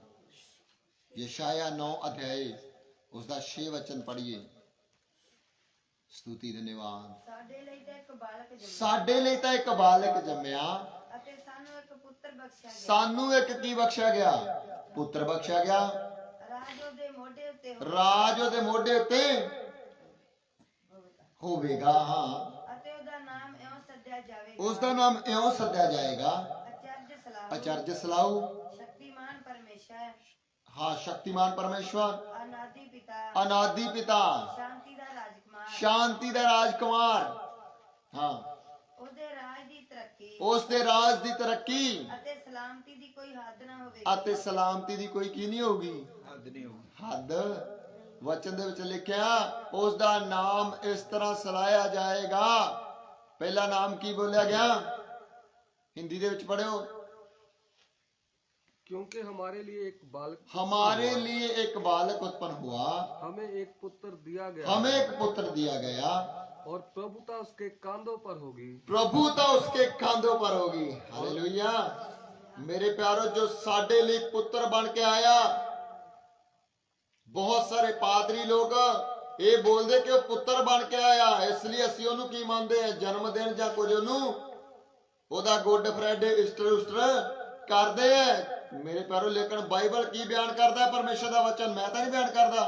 ਯਸ਼ਾਇਆ 9 ਅਧਿਆਏ ਉਸਦਾ 6 ਵਚਨ ਪੜ੍ਹੀਏ। ਸਤੁਤੀ, ਧੰਨਵਾਦ। ਸਾਡੇ ਲਈ ਤਾਂ ਇੱਕ ਬਾਲਕ ਜੰਮਿਆ, ਸਾਡੇ ਲਈ ਤਾਂ ਇੱਕ ਬਾਲਕ ਜੰਮਿਆ ਅਤੇ ਸਾਨੂੰ ਇੱਕ ਪੁੱਤਰ ਬਖਸ਼ਿਆ ਗਿਆ। ਸਾਨੂੰ ਇੱਕ ਕੀ ਬਖਸ਼ਿਆ ਗਿਆ? ਪੁੱਤਰ ਬਖਸ਼ਿਆ ਗਿਆ। ਰਾਜ ਉਹਦੇ ਮੋਢੇ ਉੱਤੇ ਰਾਜ ਉਹਦੇ ਮੋਢੇ ਉੱਤੇ ਹੋਵੇਗਾ। ਹਾਂ, ਅਤੇ ਉਹਦਾ ਨਾਮ ਇਉਂ ਸੱਦਿਆ ਜਾਵੇਗਾ, ਉਸਦਾ ਨਾਮ ਇਉਂ ਸੱਦਿਆ ਜਾਏਗਾ, ਅਚਰਜ ਸਲਾਹੂ, ਅਚਰਜ ਸਲਾਹੂ। ਸ਼ਕਤੀਮਾਨ ਪਰਮੇਸ਼ਰ, ਹਾਂ, ਸ਼ਕਤੀਮਾਨ ਪਰਮੇਸ਼ਵਰ, ਅਨਾਦਿ ਪਿਤਾ, ਅਨਾਦਿ ਪਿਤਾ, ਸ਼ਾਂਤੀ ਦਾ ਰਾਜਕੁਮਾਰ। ਸ਼ਾਂਤੀ ਦਾ ਰਾਜਕੁਮਾਰ। ਹਾਂ, ਉਹਦੇ ਰਾਜ ਦੀ ਤਰੱਕੀ ਉਸ ਦੇ ਰਾਜ ਦੀ ਤਰੱਕੀ ਅਤੇ ਸਲਾਮਤੀ ਦੀ ਕੋਈ ਹੱਦ ਨਾ ਹੋਵੇਗੀ। ਅਤੇ ਸਲਾਮਤੀ ਦੀ ਕੋਈ ਕੀ ਨਹੀਂ ਹੋਗੀ? ਹੱਦ। ਵਚਨ ਦੇ ਵਿੱਚ ਲਿਖਿਆ ਉਸ ਦਾ ਨਾਮ ਇਸ ਤਰ੍ਹਾਂ ਸਲਾਇਆ ਜਾਏਗਾ। ਪਹਿਲਾ ਨਾਮ ਕੀ ਬੋਲਿਆ ਗਿਆ? ਹਿੰਦੀ ਦੇ ਵਿੱਚ ਪੜਿਓ। क्योंकि हमारे लिए एक बालक, हमारे लिए एक बालक उत्पन्न हुआ, हमें एक पुत्र दिया गया, हमें एक पुत्र दिया गया, और प्रभुता उसके कांधों पर होगी। प्रभुता उसके कांधों पर होगी। हालेलुया। मेरे प्यारो, जो साडे लिए पुत्र बन के आया, बहुत सारे पादरी लोग ਇਹ ਬੋਲਦੇ ਕਿ ਉਹ ਪੁੱਤਰ ਬਣ ਕੇ ਆਇਆ, ਇਸ ਲਈ ਅਸੀਂ ਉਹਨੂੰ ਕੀ ਮੰਨਦੇ ਆ? ਜਨਮ ਦਿਨ ਜਾਂ ਕੁਝ ਉਹਨੂੰ ਉਹਦਾ ਗੁੱਡ ਫਰਾਈਡੇ, ਈਸਟਰ ਉਸਟਰ ਕਰਦੇ ਆ। ਮੇਰੇ ਪਿਆਰੋ, ਲੇਕਿਨ ਬਾਈਬਲ ਕੀ ਬਿਆਨ ਕਰਦਾ ਹੈ? ਪਰਮੇਸ਼ਰ ਦਾ ਵਚਨ। ਮੈਂ ਤਾਂ ਨਹੀਂ ਬਿਆਨ ਕਰਦਾ,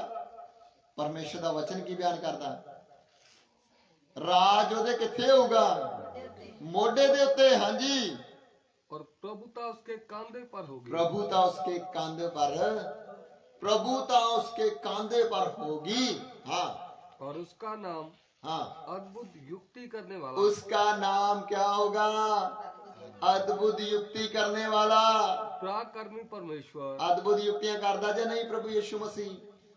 ਪਰਮੇਸ਼ਰ ਦਾ ਵਚਨ ਕੀ ਬਿਆਨ ਕਰਦਾ? ਰਾਜ ਉਹਦੇ ਕਿੱਥੇ ਹੋਊਗਾ? ਮੋਢੇ ਦੇ ਉੱਤੇ। ਹਾਂਜੀ, और प्रभुता उसके कांधे पर होगी। प्रभुता उसके कांधे पर, प्रभुता उसके कांधे पर होगी। हाँ, और उसका नाम हाँ, अद्भुत युक्ति करने वाला, उसका नाम क्या होगा? अद्भुत युक्ति करने वाला। पराक्रमी परमेश्वर। अद्भुत युक्तियां करदा जे नहीं प्रभु यीशु मसीह?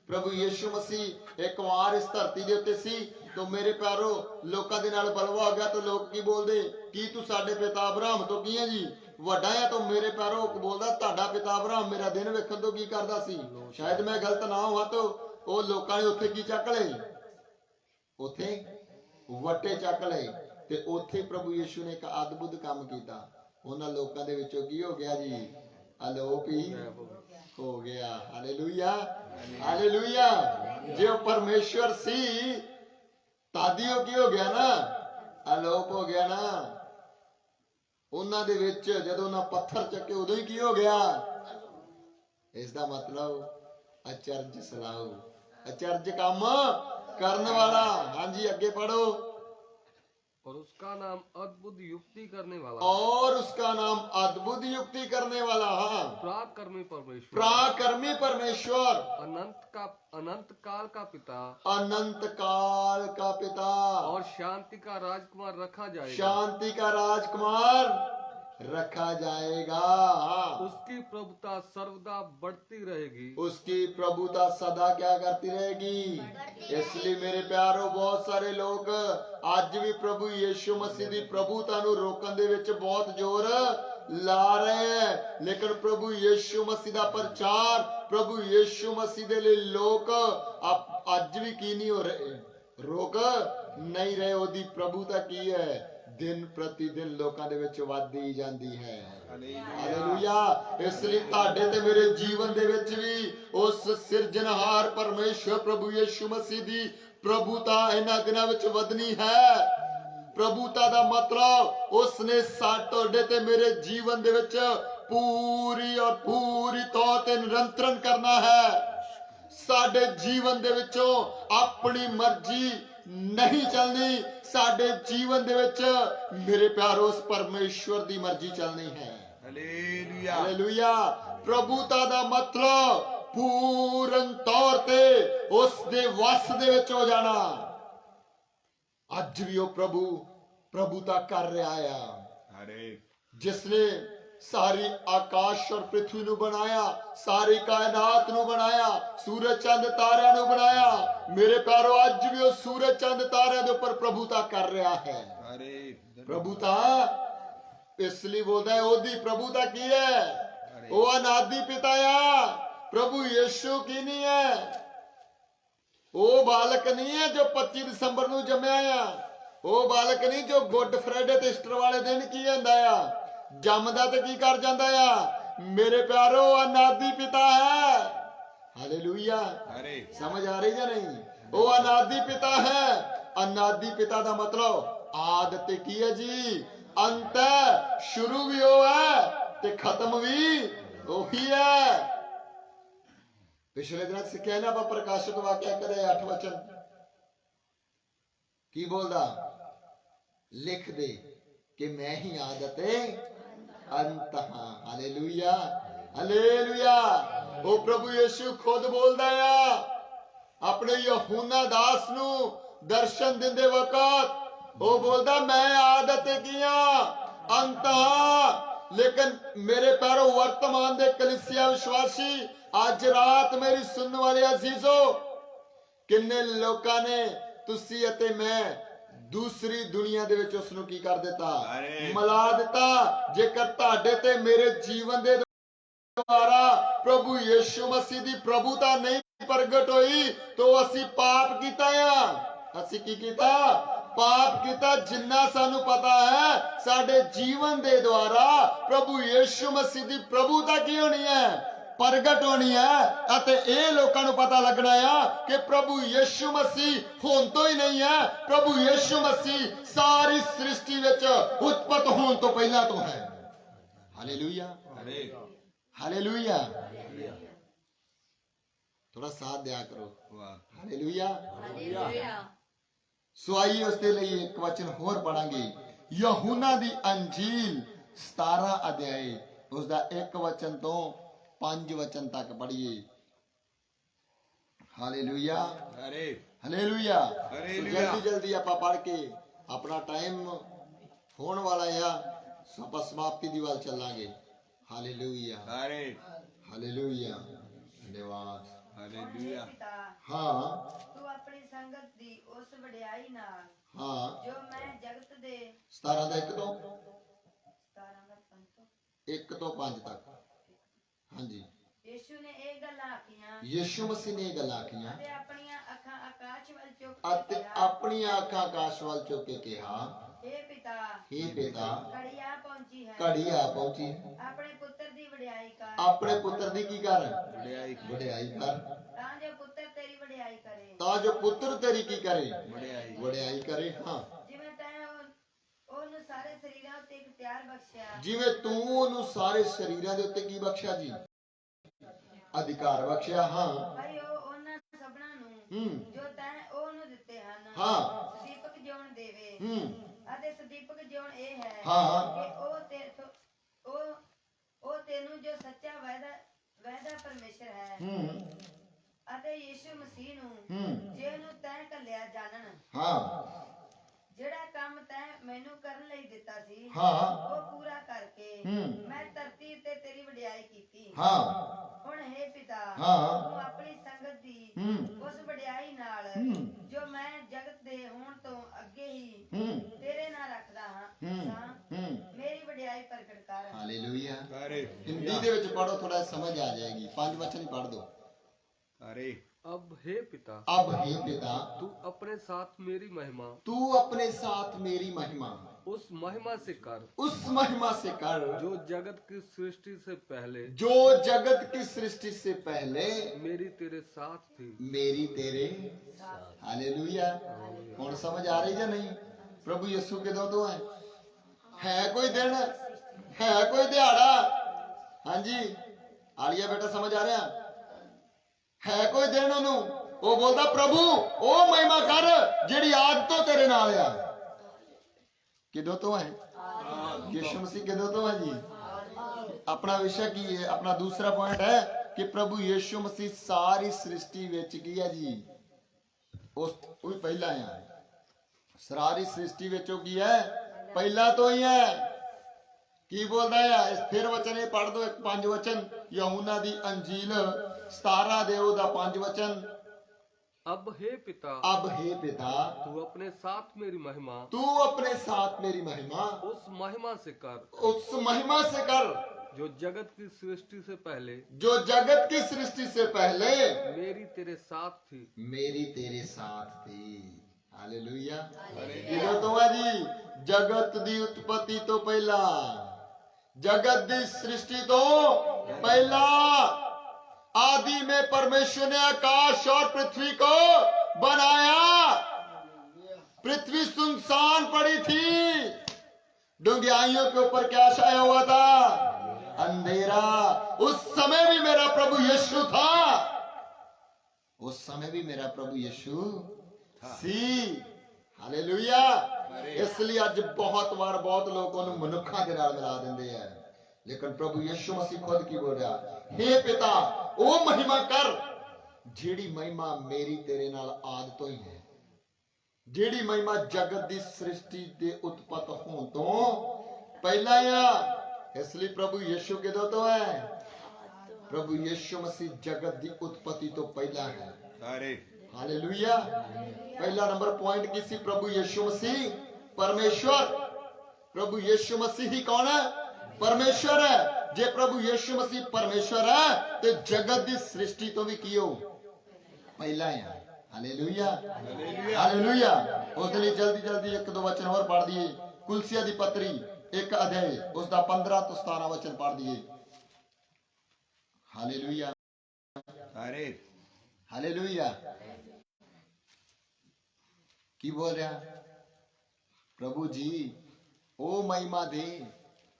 प्रभु यीशु मसीह एक वार इस धरती ਦੇ ਉੱਤੇ ਸੀ, तो मेरे प्यारो ਲੋਕਾਂ ਦੇ ਨਾਲ ਬਲਵਾ ਹੋ ਗਿਆ। तो ਲੋਕ ਕੀ ਬੋਲਦੇ? ਕੀ ਤੂੰ ਸਾਡੇ ਪਿਤਾ ਅਬਰਾਹਮ ਤੋਂ ਕੀ ਹੈ ਜੀ ਵੱਡਾ ਹੈ? तो ਮੇਰੇ ਪਿਆਰੋ ਬੋਲਦਾ ਤੁਹਾਡਾ ਪਿਤਾ ਅਬਰਾਹਮ ਮੇਰਾ ਦਿਨ ਵੇਖਣ ਤੋਂ ਕੀ ਕਰਦਾ ਸੀ? ਸ਼ਾਇਦ ਮੈਂ ਗਲਤ ਨਾ ਹੋਵਾਂ। तो ਉਹ ਲੋਕਾਂ ਨੇ ਉੱਥੇ ਕੀ ਚੱਕ ਲਏ? ਉੱਥੇ ਵੱਟੇ ਚੱਕ ਲਏ, ਤੇ ਉੱਥੇ ਪ੍ਰਭੂ ਯੀਸ਼ੂ ਨੇ ਇੱਕ ਅਦਭੁਤ ਕੰਮ ਕੀਤਾ। ਉਹਨਾਂ ਲੋਕਾਂ ਦੇ ਵਿੱਚੋਂ ਕੀ ਹੋ ਗਿਆ ਜੀ? ਅਲੋਪ ਹੀ ਹੋ ਗਿਆ। Hallelujah, hallelujah. ਜੇ ਉਹ ਪਰਮੇਸ਼ਵਰ ਸੀ ਤਾਦੀ ਉਹ ਕੀ ਹੋ ਗਿਆ ਨਾ? ਅਲੋਪ ਹੋ ਗਿਆ ਨਾ। ਉਹਨਾਂ ਦੇ ਵਿੱਚ ਜਦੋਂ ਉਹਨਾਂ ਪੱਥਰ ਚੱਕੇ ਉਦੋਂ ਹੀ ਕੀ ਹੋ ਗਿਆ? ਇਸ ਦਾ ਮਤਲਬ ਅਚਰਜ ਸਲਾਹੂ, ਅਚਰਜ ਕੰਮ ਕਰਨ ਵਾਲਾ। ਹਾਂਜੀ, ਅੱਗੇ ਪੜੋ। और उसका नाम अद्भुत युक्ति करने वाला, और उसका नाम अद्भुत युक्ति करने वाला। हाँ, पराक्रमी परमेश्वर, पराक्रमी परमेश्वर, अनंत काल का पिता, अनंत काल का पिता, और शांति का राजकुमार रखा जाएगा। शांति का राजकुमार रखा जाएगा। हाँ, उसकी प्रभुता सर्वदा बढ़ती रहेगी। उसकी प्रभुता सदा क्या करती रहेगी? इसलिए मेरे प्यारो, बहुत सारे लोग ਅੱਜ ਵੀ ਪ੍ਰਭੂ ਯੀਸ਼ੂ ਮਸੀਹ ਦੀ ਪ੍ਰਭੂਤਾ ਨੂੰ ਰੋਕਣ ਦੇ ਵਿੱਚ ਬਹੁਤ ਜ਼ੋਰ ਲਾ ਰਹੇ ਹੈ, ਲੇਕਿਨ ਪ੍ਰਭੂ ਯੀਸ਼ੂ ਮਸੀਹ ਦਾ ਪ੍ਰਚਾਰ, ਪ੍ਰਭੂ ਯੀਸ਼ੂ ਮਸੀਹ ਦੇ ਲਈ ਲੋਕ ਅੱਜ ਵੀ ਕੀ ਨਹੀਂ ਹੋ ਰਹੇ? ਰੋਕ ਨਹੀਂ ਰਹੇ। ਉਹਦੀ ਪ੍ਰਭੂਤਾ ਕੀ ਹੈ? ਦਿਨ ਪ੍ਰਤੀ ਦਿਨ ਲੋਕਾਂ ਦੇ ਵਿੱਚ ਵੱਧਦੀ ਜਾਂਦੀ ਹੈ। ਹਾਲੇਲੂਇਆ। ਇਸ ਲਈ ਤੁਹਾਡੇ ਤੇ ਮੇਰੇ ਜੀਵਨ ਦੇ ਵਿੱਚ ਵੀ ਉਸ ਸਿਰਜਣਹਾਰ ਪਰਮੇਸ਼ਵਰ ਪ੍ਰਭੂ ਯੀਸ਼ੂ ਮਸੀਹ ਦੀ ਪ੍ਰਭੂਤਾ ਇਹਨਾਂ ਦਿਨਾਂ ਵਿੱਚ ਵਧਣੀ ਹੈ। ਪ੍ਰਭੂਤਾ ਦਾ ਮਤਲਬ ਉਸਨੇ ਤੁਹਾਡੇ ਤੇ ਮੇਰੇ ਜੀਵਨ ਦੇ ਵਿੱਚ ਪੂਰੀ ਔਰ ਪੂਰੀ ਤੌਰ ਤੇ ਨਿਰੰਤਰਨ ਕਰਨਾ ਹੈ। ਸਾਡੇ ਜੀਵਨ ਦੇ ਵਿੱਚੋਂ ਆਪਣੀ ਮਰਜ਼ੀ ਨਹੀਂ ਚੱਲਣੀ, ਸਾਡੇ ਜੀਵਨ ਦੇ ਵਿੱਚ ਮੇਰੇ ਪਿਆਰੋ ਉਸ ਪਰਮੇਸ਼ਵਰ ਦੀ ਮਰਜ਼ੀ ਚੱਲਣੀ ਹੈ। Hallelujah hallelujah. ਪ੍ਰਭੂਤਾ ਦਾ ਮਤਲਬ ਪੂਰਨ ਤੌਰ ਤੇ ਉਸ ਦੇ ਵਸ ਦੇ ਵਿੱਚ ਹੋ ਜਾਣਾ। ਅੱਜ ਵੀ ਉਹ ਪ੍ਰਭੂਤਾ ਕਰ ਰਿਹਾ ਆ। ਜਿਸਨੇ ਸਾਰੀ ਆਕਾਸ਼ ਔਰ ਪ੍ਰਿਥਵੀ ਨੂੰ ਬਣਾਇਆ, ਸਾਰੀ ਕਾਇਨਾਤ ਨੂੰ ਬਣਾਇਆ, ਸੂਰਜ ਚੰਦ ਤਾਰਿਆਂ ਨੂੰ ਬਣਾਇਆ। ਮੇਰੇ ਪਿਆਰੋ ਅੱਜ ਵੀ ਉਹ ਸੂਰਜ ਚੰਦ ਤਾਰਿਆਂ ਦੇ ਉੱਪਰ ਪ੍ਰਭੂਤਾ ਕਰ ਰਿਹਾ ਹੈ। ਪ੍ਰਭੂਤਾ ਇਸ ਲਈ ਬੋਲਦਾ ਹੈ, ਉਹਦੀ ਪ੍ਰਭੂਤਾ ਕੀ ਹੈ? ਉਹ ਅਨਾਦਿ ਪਿਤਾ ਆ। ਪ੍ਰਭੂ ਯਿਸੂ ਕੀ ਨਹੀਂ ਹੈ? ਉਹ ਬਾਲਕ ਨਹੀਂ ਹੈ ਜੋ 25 ਦਸੰਬਰ ਨੂੰ ਜੰਮਿਆ ਆ। ਉਹ ਬਾਲਕ ਨਹੀਂ ਜੋ ਗੁੱਡ ਫਰਾਈਡੇ ਤੇ ਈਸਟਰ ਵਾਲੇ ਦਿਨ ਕੀ ਹੁੰਦਾ ਆ, ਜੰਮਦਾ ਤੇ ਕੀ ਕਰ ਜਾਂਦਾ ਆ। ਮੇਰੇ ਪਿਆਰੋ ਅਨਾਦਿ ਪਿਤਾ ਹੈ। ਹਾਲੇਲੂਇਆ। ਸਮਝ ਆ ਰਹੀ ਜਾਂ ਨਹੀਂ? ਉਹ ਅਨਾਦਿ ਪਿਤਾ ਹੈ। ਅਨਾਦਿ ਪਿਤਾ ਦਾ ਮਤਲਬ ਆਦ ਤੇ ਕੀ ਹੈ ਜੀ? ਅੰਤ। ਸ਼ੁਰੂ ਵੀ ਉਹ ਹੈ ਤੇ ਖਤਮ ਵੀ ਉਹੀ ਹੈ। ਪਿਛਲੇ ਦਿਨਾਂ ਸਿੱਖਿਆ ਨਾ ਆਪਾਂ ਪ੍ਰਕਾਸ਼ਿਤ ਵਾਕਿਆ ਕਦੇ 8 ਵਚਨ ਕੀ ਬੋਲਦਾ? ਲਿਖ ਦੇ ਕਿ ਮੈਂ ਹੀ ਆਦ ਅਤੇ ਅੰਤ ਹਾਂ। Hallelujah hallelujah. ਉਹ ਪ੍ਰਭੂ ਯਿਸੂ ਖੁਦ ਬੋਲਦਾ ਆ ਆਪਣੇ ਯਹੂਨਾ ਦਾਸ ਨੂੰ ਦਰਸ਼ਨ ਦਿੰਦੇ ਵਕਤ। ਉਹ ਬੋਲਦਾ ਮੈਂ ਆਦ ਅਤੇ ਕੀ ਹਾਂ? ਅੰਤ ਹਾਂ। ਲੇਕਿਨ ਮੇਰੇ ਪਿਆਰੋ ਵਰਤਮਾਨ ਦੇ ਕਲੀਸਿਆ ਵਿਸ਼ਵਾਸੀ, ਅੱਜ ਰਾਤ ਮੇਰੀ ਸੁਣਨ ਵਾਲੇ ਅਜ਼ੀਜ਼ੋ, ਕਿੰਨੇ ਲੋਕਾਂ ਨੇ ਤੁਸੀਂ ਅਤੇ ਮੈਂ ਦੂਸਰੀ ਦੁਨੀਆ ਦੇ ਵਿੱਚ ਉਸ ਨੂੰ ਕੀ ਕਰ ਦਿੱਤਾ? ਮਿਲਾ ਦਿੱਤਾ। ਜੇਕਰ ਤੁਹਾਡੇ ਤੇ ਮੇਰੇ ਜੀਵਨ ਦੇ ਦੁਆਰਾ ਪ੍ਰਭੂ ਯਿਸੂ ਮਸੀਹ ਦੀ ਪ੍ਰਭੂਤਾ ਨਹੀਂ ਪ੍ਰਗਟ ਹੋਈ ਤਾਂ ਅਸੀਂ ਪਾਪ ਕੀਤਾ ਆ। ਅਸੀਂ ਕੀ ਕੀਤਾ? ਪਾਪ ਕੀਤਾ। ਜਿੰਨਾ ਸਾਨੂੰ ਪਤਾ ਹੈ ਸਾਡੇ ਜੀਵਨ ਦੇ ਦੁਆਰਾ ਪ੍ਰਭੂ ਯਿਸੂ ਮਸੀਹ ਦੀ ਪ੍ਰਭੂਤਾ ਕੀ ਹੋਣੀ ਹੈ? ਪ੍ਰਗਟ ਹੋਣੀ ਹੈ। ਅਤੇ ਇਹ ਲੋਕਾਂ ਨੂੰ ਪਤਾ ਲੱਗਣਾ ਆ ਕਿ ਪ੍ਰਭੂ ਯਿਸੂ ਮਸੀਹ ਹੁਣ ਤੋਂ ਹੀ ਨਹੀਂ ਹੈ। ਪ੍ਰਭੂ ਯਿਸੂ ਮਸੀਹ ਸਾਰੀ ਸ੍ਰਿਸ਼ਟੀ ਵਿੱਚ ਉਤਪਤ ਹੋਣ ਤੋਂ ਪਹਿਲਾਂ ਤੋਂ ਹੈ। Hallelujah hallelujah. ਥੋੜਾ ਸਾਥ ਦਿਆ ਕਰੋ। Hallelujah hallelujah. ਸੋ ਆਈਏ ਉਸ ਦੇ ਲਈ ਇੱਕ ਵਚਨ ਹੋਰ ਪੜਾਂਗੇ। ਯਹੂਨਾ ਦੀ ਅੰਜੀਲ 17 ਅਧਿਆਏ ਉਸ ਦਾ 1 ਵਚਨ ਤੋਂ 5 ਵਚਨ ਤੱਕ ਪੜ੍ਹੀਏ। Hallelujah hallelujah. ਜਲਦੀ ਜਲਦੀ ਆਪਾਂ ਪੜ੍ਹ ਕੇ ਆਪਣਾ ਟਾਈਮ ਹੋਣ ਵਾਲਾ ਆ। ਸੋ ਆਪਾਂ ਸਮਾਪਤੀ ਦੀ ਵੱਲ ਚੱਲਾਂਗੇ। ਹਾਲੇਲੂਇਆ ਹਾਲੇਲੂਇਆ ਧੰਨਵਾਦ। ਹਾਲੇਲੂਇਆ। ਹਾਂ ਤੂੰ ਆਪਣੀ ਸੰਗਤ ਦੀ ਉਸ ਵਡਿਆਈ ਨਾਲ ਹਾਂ ਜੋ ਮੈਂ ਜਗਤ ਦੇ 17 ਦਾ 1 ਤੋਂ 17 ਦਾ 5 ਤੋਂ 1 ਤੋਂ 5 ਤੱਕ। ਹਾਂਜੀ। ਯਿਸੂ ਨੇ ਇਹ ਗੱਲਾਂ ਆਖੀਆਂ। ਯਿਸੂ ਮਸੀਹ ਨੇ ਇਹ ਗੱਲਾਂ ਆਖੀਆਂ ਅਤੇ ਆਪਣੀਆਂ ਅੱਖਾਂ ਆਕਾਸ਼ ਵੱਲ ਚੁੱਕ ਅਤੇ ਕੇ ਆਪਣੀਆਂ ਅੱਖਾਂ ਆਕਾਸ਼ ਵੱਲ ਚੁੱਕ ਕੇ ਕਿਹਾ, हे ਪਿਤਾ, हे ਪਿਤਾ, ਘੜੀ ਆ ਪਹੁੰਚੀ ਹੈ। ਘੜੀ ਆ ਪਹੁੰਚੀ। ਆਪਣੇ ਪੁੱਤਰ ਦੀ ਵਡਿਆਈ ਕਰ। ਆਪਣੇ ਪੁੱਤਰ ਦੀ ਕੀ ਕਰ? ਵਡਿਆਈ ਕਰ। ਤਾਂ ਜੋ ਪੁੱਤਰ ਤੇਰੀ ਵਡਿਆਈ ਕਰੇ। ਤਾਂ ਜੋ ਪੁੱਤਰ ਤੇਰੀ ਕੀ ਕਰੇ? ਵਡਿਆਈ ਕਰੇ। ਹਾਂ। ਜਿਵੇਂ ਤੈਂ ਉਹਨੂੰ ਸਾਰੇ ਸਰੀਰਾਂ ਉੱਤੇ ਇਖਤਿਆਰ ਬਖਸ਼ਿਆ। ਜਿਵੇਂ ਤੂੰ ਉਹਨੂੰ ਸਾਰੇ ਸਰੀਰਾਂ ਦੇ ਉੱਤੇ ਕੀ ਬਖਸ਼ਿਆ ਜੀ? ਅਧਿਕਾਰ ਬਖਸ਼ਿਆ। ਹਾਂ। ਭਾਈ ਉਹ ਉਹਨਾਂ ਸਭਨਾਂ ਨੂੰ ਜੋ ਤੈਂ ਉਹਨੂੰ ਦਿੱਤੇ ਹਨ ਹਾਂ। ਸਦੀਪਕ ਜਿਉਣ ਦੇਵੇ। ਅਤੇ ਸਦੀਪਕ ਜਿਉਣ ਇਹ ਹੈ ਹਾਂ। ਕਿ ਉਹ ਤੈਨੂੰ ਜੋ ਸੱਚਾ ਵਾਅਦਾ ਪਰਮੇਸ਼ਰ ਹੈ ਅਤੇ ਯਿਸੂ ਮਸੀਹ ਨੂੰ ਜਿਹਨੂੰ ਤੈਂ ਘੱਲਿਆ ਜਾਣਨ। ਹਾਂ। ਜਿਹੜਾ ਕੰਮ ਤੈਂ ਮੈਨੂੰ ਕਰਨ ਲਈ ਦਿੱਤਾ ਸੀ ਉਹ ਪੂਰਾ ਕਰਕੇ ਮੈਂ ਧਰਤੀ ਤੇ ਤੇਰੀ ਵਡਿਆਈ ਕੀਤੀ। ਹੁਣ हे ਪਿਤਾ, ਤੂੰ ਆਪਣੀ ਸੰਗਤ ਦੀ ਉਸ ਵਡਿਆਈ ਨਾਲ ਜੋ ਮੈਂ ਜਗਤ ਦੇ ਹੋਣ ਤੋਂ ਅੱਗੇ ਹੀ ਤੇਰੇ ਨਾਲ ਰੱਖਦਾ ਹਾਂ ਮੇਰੀ ਵਡਿਆਈ ਪ੍ਰਗਟ ਕਰ। ਹਾਲੇਲੂਇਆ। ਹਿੰਦੀ ਦੇ ਵਿੱਚ ਪੜੋ, ਥੋੜਾ ਸਮਝ ਆ ਜਾਏਗੀ। 5 ਵਚਨ ਹੀ ਪੜ ਦੋ। अब हे पिता, अब हे पिता, तू अपने साथ मेरी महिमा, तू अपने साथ मेरी महिमा उस महिमा से कर, उस महिमा से कर जो जगत की सृष्टि से पहले, जो जगत की सृष्टि से पहले मेरी तेरे साथ थी। मेरी तेरे हालेलुया। कौन समझ आ रही है नहीं? प्रभु यीशु के दो है कोई दिन, है कोई दिहाड़ा? हाँ जी आलिया बेटा समझ आ रहा है? कोई दिन ਉਹਨੂੰ ਉਹ ਬੋਲਦਾ ਪ੍ਰਭੂ ਉਹ ਮਹਿਮਾ ਕਰ ਜਿਹੜੀ ਆਦ ਤੋਂ ਤੇਰੇ ਨਾਲ ਆ। ਕਿਦੋਂ ਤੋਂ ਹੈ? यीशु मसीह किदों तो है जी? अपना विषय की है, अपना दूसरा पॉइंट है कि प्रभु यीशु मसीह सारी सृष्टि विच की है जी। उस पहला है सारी सृष्टि विच की है, पहला तो ही है। की बोलता है फिर वचन ये पढ़ दो, एक 5 वचन यूहन्ना दी अंजील 17 दे ओदा 5 वचन। अब हे पिता, अब हे पिता, तू अपने साथ मेरी महिमा, तू अपने साथ मेरी महिमा उस महिमा से कर, उस महिमा से कर जो जगत की सृष्टि से पहले, जो जगत की सृष्टि से पहले मेरी तेरे साथ थी। मेरी तेरे साथ थी। हालेलुया। किदों तो है जी? जगत दी उत्पत्ति तो पहला, जगत दी सृष्टि तो पहला। आदि में परमेश्वर ने आकाश और पृथ्वी को बनाया। पृथ्वी सुनसान पड़ी थी, डूंघाइयों के ऊपर क्या छाया हुआ था? अंधेरा। उस समय भी मेरा प्रभु यीशु था, उस समय भी मेरा प्रभु यीशु सी। हालेलुया। इसलिए अज बहुत बार बहुत लोग उन्हें मनुखा के नाल मिला देंगे हैं, लेकिन प्रभु यीशु मसीह खुद की बोल रहा, हे पिता ओ महिमा कर जेड़ी महिमा मेरी तेरे नाल आद तो ही है, जेड़ी महिमा जगत दी सृष्टि दे उत्पत्त होने तो पहला आ। इसलिए प्रभु यीशु के दो तो है, प्रभु यीशु मसीह जगत दी उत्पत्ति तो पहला है। हालेलुया। पहला नंबर पॉइंट किसी प्रभु यीशु मसीह परमेश्वर। प्रभु यीशु मसीह ही कौन है? परमेश्वर है। जे प्रभु यीशु मसीह परमेश्वर है तो जगत की सृष्टि तो भी की हो पहला है। Hallelujah hallelujah. उस लिए जल्दी जल्दी 1-2 वचन और पढ़ दिए। कुलसिया दी पत्री 1 अध्याय उसका 15 तो 17 वचन पढ़ दिए। Hallelujah hallelujah. की बोल रहा प्रभु जी? ओ महिमा दे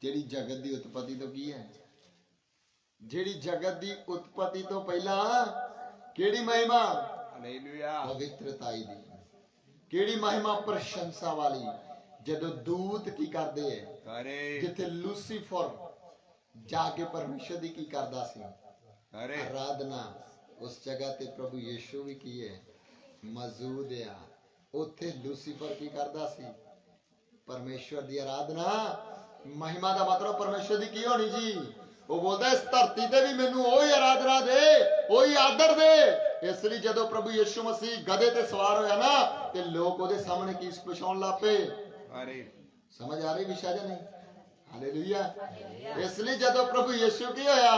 जेड़ी जगत दी उत्पत्ति तो की है, जेड़ी जगत दी उत्पत्ति तो पहला केड़ी महिमा? हालेलुया। पवित्रताई दी केड़ी महिमा? प्रशंसा वाली। जदों दूत की करदे है, जिथे लूसीफर जाके परमेश्वर दी की करदा सी आराधना, उस जगह ते प्रभु यीशु भी की है मौजूद है। उथे लूसीफर की करदा सी? परमेश्वर दी आराधना। महिमा का मतलब परमेश्वर की की होनी जी? वो बोलता इस धरती ते भी मैनू ओही आराधना दे, ओही आदर दे। इसलिए जदों प्रभु यीशु मसीह गधे ते सवार होया ना ते लोग ओदे सामने की पछाण ला पे। समझ आ रही विषय या नहीं? हालेलुया। इसलिए जदों प्रभु यीशु की होया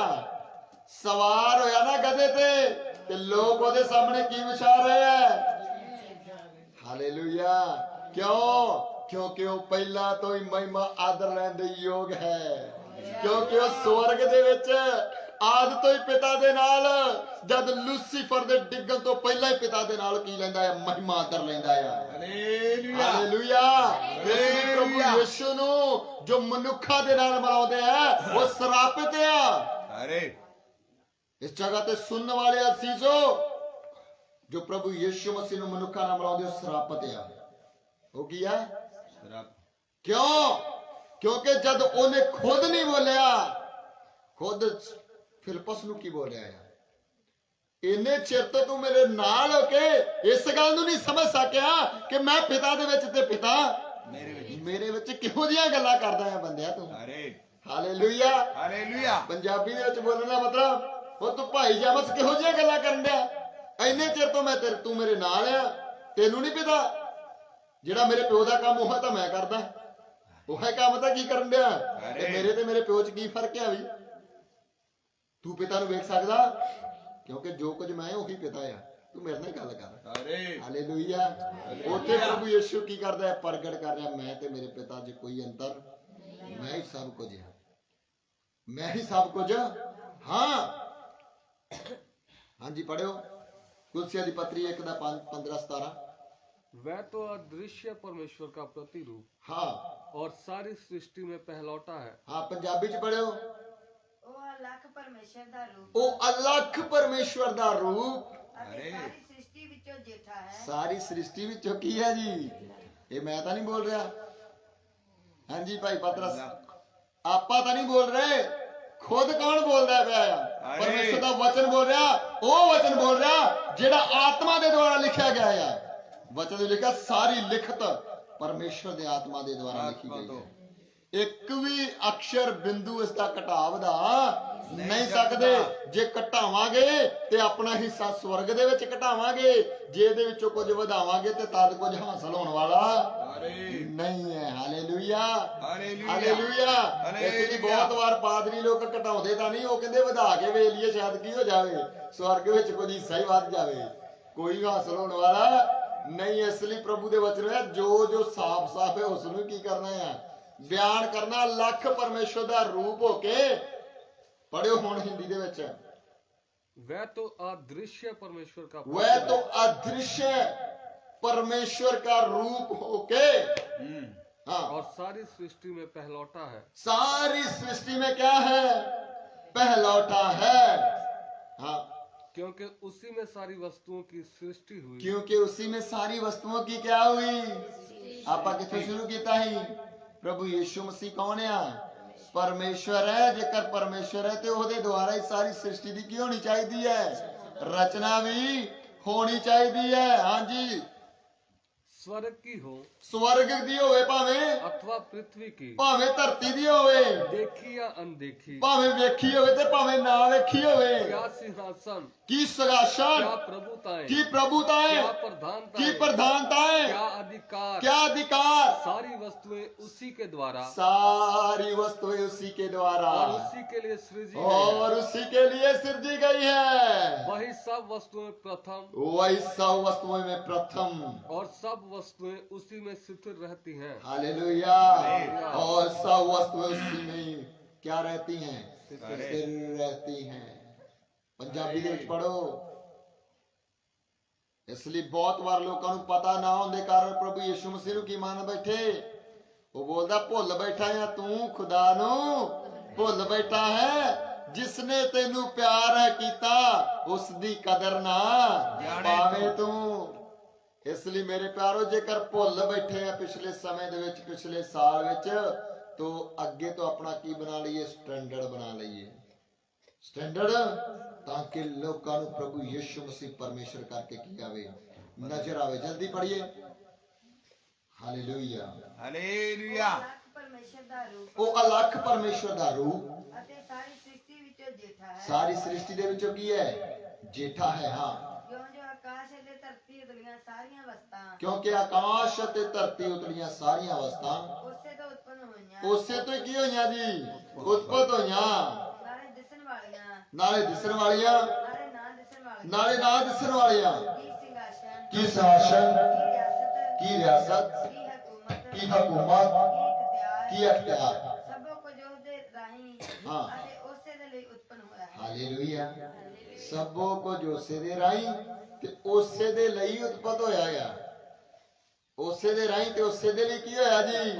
सवार होया ना गधे ते लोग ओदे सामने की विछा रहे हैं? हालेलुया। क्यों? क्योंकि वो पहला तो ही महिमा आदर लैन दे योग है, क्योंकि वो स्वर्ग दे विच आद तो ही पिता दे नाल, जद लूसीफर दे डिगन तो पहला ही पिता दे नाल की लैंदा है? महिमा आदर लैंदा है। Hallelujah hallelujah. प्रभु यीशु नु जो मनुखा दे नाल मलाउंदे है वो श्रापित है। इस जगह ते सुनने वाले असीजो जो प्रभु यीशु मसीह नु मनुखा नाल मलाउंदे हो श्रापित है। हो गया क्यों? क्योंकि जब उन्हें खुद नहीं बोलिया, खुद फिलिप्पस नु की बोलिया है इन्ने चिर तो तू मेरे नाल होके इस गल नू नहीं समझ सकिया कि मैं पिता दे विच ते पिता मेरे विच किहो जिहियां गल्लां करदा है बंदिया तू। Hallelujah hallelujah. पंजाबी दे विच बोलण दा मतलब वो तू भाई जामस किहो जिहियां गल्लां करन दिया? इन्ने चिर तो मैं तेरे तू मेरे नाल आ, तेनू नहीं पता जेड़ा मेरे प्यो दा काम ओह तां मैं करदा, ओह काम तां की करन दिया? ते मेरे प्यो च की फर्क है? भी तू पिता नूं वेख सकदा? ਕਿਉਂਕਿ ਜੋ ਕੁਝ ਮੈਂ ਉਹੀ ਪਿਤਾ ਆ, ਤੂੰ ਮੇਰੇ ਨਾਲ ਹੀ ਗੱਲ ਕਰ। ਹਾਲੇਲੂਇਆ। ਉੱਥੇ ਪ੍ਰਭੂ ਯਿਸੂ ਕੀ ਕਰਦਾ ਹੈ? ਪ੍ਰਗਟ ਕਰ ਰਿਹਾ ਮੈਂ ਤੇ ਮੇਰੇ ਪਿਤਾ 'ਚ ਕੋਈ ਅੰਤਰ, ਮੈਂ ਹੀ ਸਭ ਕੁਝ ਹਾਂ, ਮੈਂ ਹੀ ਸਭ ਕੁਝ ਹਾਂ। ਹਾਂਜੀ ਪੜਿਓ ਕੁਲਸੀਆ ਦੀ ਪੱਤਰੀ 1 ਦਾ 15-17। वह तो अदृश्य परमेश्वर का प्रतिरूप, हाँ, और सारी सृष्टि में पहलौठा है। हाँ पंजाबी च पढ़ियो। ਉਹ ਅਲੱਖ ਪਰਮੇਸ਼ਰ ਦਾ ਰੂਪ ਉਹ ਅਲੱਖ ਪਰਮੇਸ਼ਵਰ ਦਾ ਰੂਪ ਅਤੇ ਸਾਰੀ ਸ੍ਰਿਸ਼ਟੀ ਵਿੱਚੋਂ ਜੇਠਾ ਹੈ। ਸਾਰੀ ਸ੍ਰਿਸ਼ਟੀ ਵਿੱਚੋਂ ਕੀ ਹੈ ਜੀ? ਇਹ ਮੈਂ ਤਾਂ ਨਹੀਂ ਬੋਲ ਰਿਹਾ। ਹਾਂਜੀ ਭਾਈ ਪਤਰਸ, ਆਪਾਂ ਤਾਂ ਨਹੀਂ ਬੋਲ ਰਹੇ, ਖੁਦ ਕੌਣ ਬੋਲਦਾ ਪਿਆ ਆ? ਪਰਮੇਸ਼ਰ ਦਾ ਵਚਨ ਬੋਲ ਰਿਹਾ। ਉਹ ਵਚਨ ਬੋਲ ਰਿਹਾ ਜਿਹੜਾ ਆਤਮਾ ਦੇ ਦੁਆਰਾ ਲਿਖਿਆ ਗਿਆ ਆ। ਵਚਨ ਦੇ ਲਿਖਿਆ ਸਾਰੀ ਲਿਖਤ ਪਰਮੇਸ਼ਰ ਦੇ ਆਤਮਾ ਦੇ ਦੁਆਰਾ ਲਿਖੀ ਗਈ ਹੈ। ਇੱਕ ਵੀ ਅਕਸ਼ਰ ਬਿੰਦੂ ਇਸ ਦਾ ਘਟਾ ਵਧਾ ਨਹੀਂ ਸਕਦੇ। ਜੇ ਘਟਾਵਾਂਗੇ ਤੇ ਆਪਣਾ ਹਿੱਸਾ ਸਵਰਗ ਦੇ ਵਿੱਚ ਘਟਾਵਾਂਗੇ, ਜੇ ਇਹਦੇ ਵਿੱਚੋਂ ਕੁਝ ਵਧਾਵਾਂਗੇ ਤੇ ਤਦ ਕੁਝ ਹਾਸਲ ਹੋਣ ਵਾਲਾ ਨਹੀਂ ਹੈ। Hallelujah, hallelujah. ਇਸ ਲਈ ਬਹੁਤ ਵਾਰ ਪਾਦਰੀ ਲੋਕ ਘਟਾਉਂਦੇ ਤਾਂ ਨਹੀਂ, ਉਹ ਕਹਿੰਦੇ ਵਧਾ ਕੇ ਵੇਖ ਲਈਏ ਸ਼ਾਇਦ ਕੀ ਹੋ ਜਾਵੇ, ਸਵਰਗ ਵਿੱਚ ਕੁਝ ਹਿੱਸਾ ਹੀ ਵੱਧ ਜਾਵੇ, ਕੋਈ ਹਾਸਲ ਹੋਣ ਵਾਲਾ ਨਹੀਂ। ਇਸ ਲਈ ਪ੍ਰਭੂ ਦੇ ਵਚਨ ਹੈ ਜੋ ਜੋ ਸਾਫ਼ ਸਾਫ਼ ਹੈ ਉਸ ਨੂੰ ਕੀ ਕਰਨਾ ਹੈ? ਬਿਆਨ ਕਰਨਾ। ਲੱਖ ਪਰਮੇਸ਼ਰ ਦਾ ਰੂਪ ਹੋ ਕੇ ਪੜਿਓ ਹੁਣ ਹਿੰਦੀ ਦੇ ਵਿੱਚ। वह तो अदृश्य परमेश्वर का वह तो अदृश्य परमेश्वर का रूप होके हाँ, और सारी सृष्टि में पहलौठा है। सारी सृष्टि में क्या है? पहलौठा है। हाँ, क्योंकि उसी में सारी वस्तुओं की सृष्टि हुई। क्योंकि उसी में सारी वस्तुओं की क्या हुई? आपा कितने शुरू किया ही? प्रभु यीशु मसीह कौन है? परमेश्वर है। जेकर परमेश्वर है तो ਉਹਦੇ ਦੁਆਰਾ ਹੀ ਸਾਰੀ ਸ੍ਰਿਸ਼ਟੀ ਦੀ ਕੀ ਹੋਣੀ ਚਾਹੀਦੀ ਹੈ? ਰਚਨਾ ਵੀ ਹੋਣੀ ਚਾਹੀਦੀ ਹੈ। ਹਾਂਜੀ, स्वर्ग की हो ਸਵਰਗ ਦੀ ਹੋਵੇ ਭਾਵੇਂ, अथवा पृथ्वी की, ਭਾਵੇਂ ਧਰਤੀ ਦੀ ਹੋਵੇ, देखी या अनदेखी, ਭਾਵੇਂ ਵੇਖੀ ਹੋਵੇ ਤੇ ਭਾਵੇਂ ਨਾ ਵੇਖੀ ਹੋਵੇ। क्या सिंहासन, ਕੀ ਸਗਾਸ਼ਨ, क्या प्रभुताएं, ਕੀ ਪ੍ਰਭੂਤਾएं, क्या प्रधानताएं, ਕੀ ਪ੍ਰਧਾਨਤਾएं, क्या अधिकार, क्या अधिकार, सारी वस्तुएं उसी के द्वारा सारी वस्तुएं उसी के द्वारा और उसी के लिए सृजी गई और उसी के लिए सृजी गई है। वही सब वस्तुएं प्रथम, वही सब वस्तुओं में प्रथम, और सब वस्तुएं उसी में स्थिर रहती हैं। हालेलुया। और सब वस्तुएं उसी में क्या रहती हैं? स्थिर रहती हैं। पंजाबी ਦੇ ਵਿੱਚ ਪੜੋ। ਇਸ ਲਈ ਬਹੁਤ ਵਾਰ ਲੋਕਾਂ ਨੂੰ ਪਤਾ ਨਾ ਹੋਣ ਦੇ ਕਾਰਨ ਪ੍ਰਭੂ ਯਿਸੂ ਮਸੀਹ ਨੂੰ ਕੀ ਮੰਨ ਬੈਠੇ। ਉਹ ਬੋਲਦਾ ਭੁੱਲ ਬੈਠਾ ਆ ਤੂੰ, ਖੁਦਾ ਨੂੰ ਭੁੱਲ ਬੈਠਾ ਹੈ। ਜਿਸਨੇ ਤੈਨੂੰ ਪਿਆਰ ਹੈ ਕੀਤਾ ਉਸ ਦੀ ਕਦਰ ਨਾ ਪਾਵੇਂ ਤੂੰ। ਇਸ ਲਈ ਮੇਰੇ ਪਿਆਰੋ, ਜੇਕਰ ਭੁੱਲ ਬੈਠੇ ਆ ਪਿਛਲੇ ਸਮੇਂ ਦੇ ਵਿੱਚ, ਪਿਛਲੇ ਸਾਲ ਵਿੱਚ, तो ਅੱਗੇ ਤੋਂ ਆਪਣਾ ਕੀ ਬਣਾ ਲਈਏ? ਸਟੈਂਡਰਡ ਬਣਾ ਲਈਏ। ਸਟੈਂਡਰਡ ਤਾਂ ਕਿ ਲੋਕਾਂ ਨੂੰ ਪ੍ਰਭੂ ਯਿਸੂ ਮਸੀਹ ਪਰਮੇਸ਼ਰ ਕਰਕੇ ਕੀ ਆਵੇ? ਨਜ਼ਰ ਆਵੇ। ਜਲਦੀ ਪੜ੍ਹੀਏ। Hallelujah, hallelujah. ਪਰਮੇਸ਼ਰ ਦਾ ਰੂਪ ਉਹ ਅਲੱਖ ਪਰਮੇਸ਼ਰ ਦਾ ਰੂਪ ਅਤੇ ਸਾਰੀ ਸ੍ਰਿਸ਼ਟੀ ਵਿੱਚੋਂ ਜੇਠਾ ਹੈ। ਸਾਰੀ ਸ੍ਰਿਸ਼ਟੀ ਦੇ ਵਿੱਚੋਂ ਕੀ ਹੈ? ਜੇਠਾ ਹੈ। ਹਾਂ, ਜਿਉਂ ਜਿਉਂ ਆਕਾਸ਼ ਅਤੇ ਧਰਤੀ ਉਤਲੀਆਂ ਸਾਰੀਆਂ ਵਸਤਾਂ ਕਿਉਂਕਿ ਆਕਾਸ਼ ਅਤੇ ਧਰਤੀ ਉਤਲੀਆਂ ਸਾਰੀਆਂ ਵਸਤਾਂ ਉਸੇ ਤੋਂ ਉਤਪੰਨ ਹੋਈਆਂ, ਉਸੇ ਤੋਂ ਹੀ ਕੀ ਹੋਈਆਂ ਜੀ? ਉਤਪਤ ਹੋਈਆਂ। ਨਾਲੇ ਦਿਸਣ ਵਾਲੀਆਂ, ਨਾਲੇ ਦਿਸਣ ਵਾਲੀਆਂ, ਨਾਲੇ ਨਾ ਦਿਸਣ ਵਾਲੀਆਂ, ਨਾਲੇ ਨਾ ਦਿਸਣ ਵਾਲੀਆਂ। ਕੀ ਸਿੰਘਾਸਨ, ਕੀ ਸ਼ਾਸਨ, ਕੀ ਰਿਆਸਤ, ਕੀ ਰਿਆਸਤ, ਕੀ ਹਕੂਮਤ, ਕੀ ਹਕੂਮਤ, ਕੀ ਕੀ ਅਖਤਿਆਰ। ਸਭੋ ਕੁਝ ਉਹਦੇ ਰਾਹੀਂ ਹਾਂ। ਅਤੇ ਉਸੇ ਦੇ ਲਈ ਉਤਪੰਨ ਹੋਇਆ ਹੈ। ਹਾਲੇਲੂਇਆ। ਸਭੋ ਕੁਝ ਉਸੇ ਦੇ ਰਾਹੀਂ ਤੇ ਉਸੇ ਦੇ ਲਈ ਉਤਪਤ ਹੋਇਆ ਆ। ਉਸੇ ਦੇ ਰਾਹੀਂ ਤੇ ਉਸੇ ਦੇ ਲਈ ਕੀ ਹੋਇਆ ਜੀ?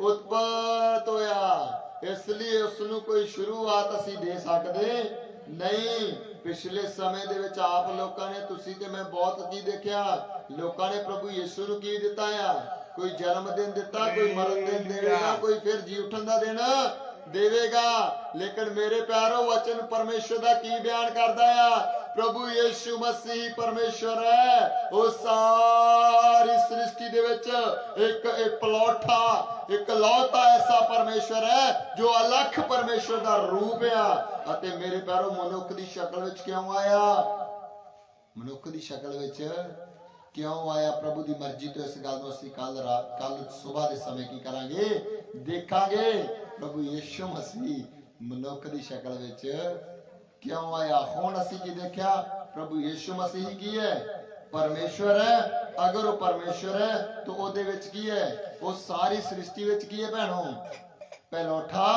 ਉਤਪਤ ਹੋਇਆ। ਇਸ ਲਈ ਉਸ ਨੂੰ ਕੋਈ ਸ਼ੁਰੂਆਤ ਅਸੀਂ ਦੇ ਸਕਦੇ ਨਹੀਂ। ਪਿਛਲੇ ਸਮੇਂ ਦੇ ਵਿੱਚ ਆਪ ਲੋਕਾਂ ਨੇ, ਤੁਸੀਂ ਤੇ ਮੈਂ ਬਹੁਤ ਕੀ ਦੇਖਿਆ, ਲੋਕਾਂ ਨੇ ਪ੍ਰਭੂ ਯਿਸੂ ਨੂੰ ਕੀ ਦਿੱਤਾ ਆ? ਕੋਈ ਜਨਮ ਦਿਨ ਦਿੱਤਾ, ਕੋਈ ਮਰਨ ਦਿਨ ਦੇਵੇਗਾ, ਕੋਈ ਫਿਰ ਜੀ ਉੱਠਣ ਦਾ ਦਿਨ ਦੇਵੇਗਾ। ਲੇਕਿਨ ਮੇਰੇ ਪਿਆਰੋ, ਵਚਨ ਪਰਮੇਸ਼ਰ ਦਾ ਕੀ ਬਿਆਨ ਕਰਦਾ ਆ? ਪ੍ਰਭੂ ਯਿਸੂ ਮਸੀਹ ਪਰਮੇਸ਼ਰ ਹੈ। ਉਹ ਸਾਰੀ ਸ੍ਰਿਸ਼ਟੀ ਦੇ ਵਿੱਚ ਇੱਕ ਇਕਲੌਠਾ, ਇਕਲੌਤਾ ਐਸਾ ਪਰਮੇਸ਼ਰ ਹੈ ਜੋ ਅਲੱਖ ਪਰਮੇਸ਼ਰ ਦਾ ਰੂਪ ਆ। ਅਤੇ ਮੇਰੇ ਪਿਆਰੋ, ਮਨੁੱਖ ਦੀ ਸ਼ਕਲ ਵਿੱਚ ਕਿਉਂ ਆਇਆ? ਮਨੁੱਖ ਦੀ ਸ਼ਕਲ ਵਿੱਚ ਕਿਉਂ ਆਇਆ? ਪ੍ਰਭੂ ਦੀ ਮਰਜ਼ੀ ਤੋਂ। ਇਸ ਗੱਲ ਨੂੰ ਅਸੀਂ ਕੱਲ ਸਵੇਰ ਦੇ ਸਮੇਂ ਕੀ ਕਰਾਂਗੇ? ਦੇਖਾਂਗੇ। ਪ੍ਰਭੂ ਯਿਸੂ ਮਸੀਹ ਮਨੁੱਖ ਦੀ ਸ਼ਕਲ ਵਿੱਚ ਕਿਉਂ ਆਇਆ। ਹੁਣ ਅਸੀਂ ਕੀ ਦੇਖਿਆ, ਪ੍ਰਭੂ ਯਿਸੂ ਮਸੀਹ ਕੀ ਹੈ, ਪਰਮੇਸ਼ਵਰ ਹੈ। ਅਗਰ ਉਹ ਪਰਮੇਸ਼ਵਰ ਹੈ ਤਾਂ ਉਹਦੇ ਵਿੱਚ ਕੀ ਹੈ, ਉਹ ਸਾਰੀ ਸ੍ਰਿਸ਼ਟੀ ਵਿੱਚ ਕੀ ਹੈ ਭੈਣੋ, ਪਹਿਲੋਠਾ,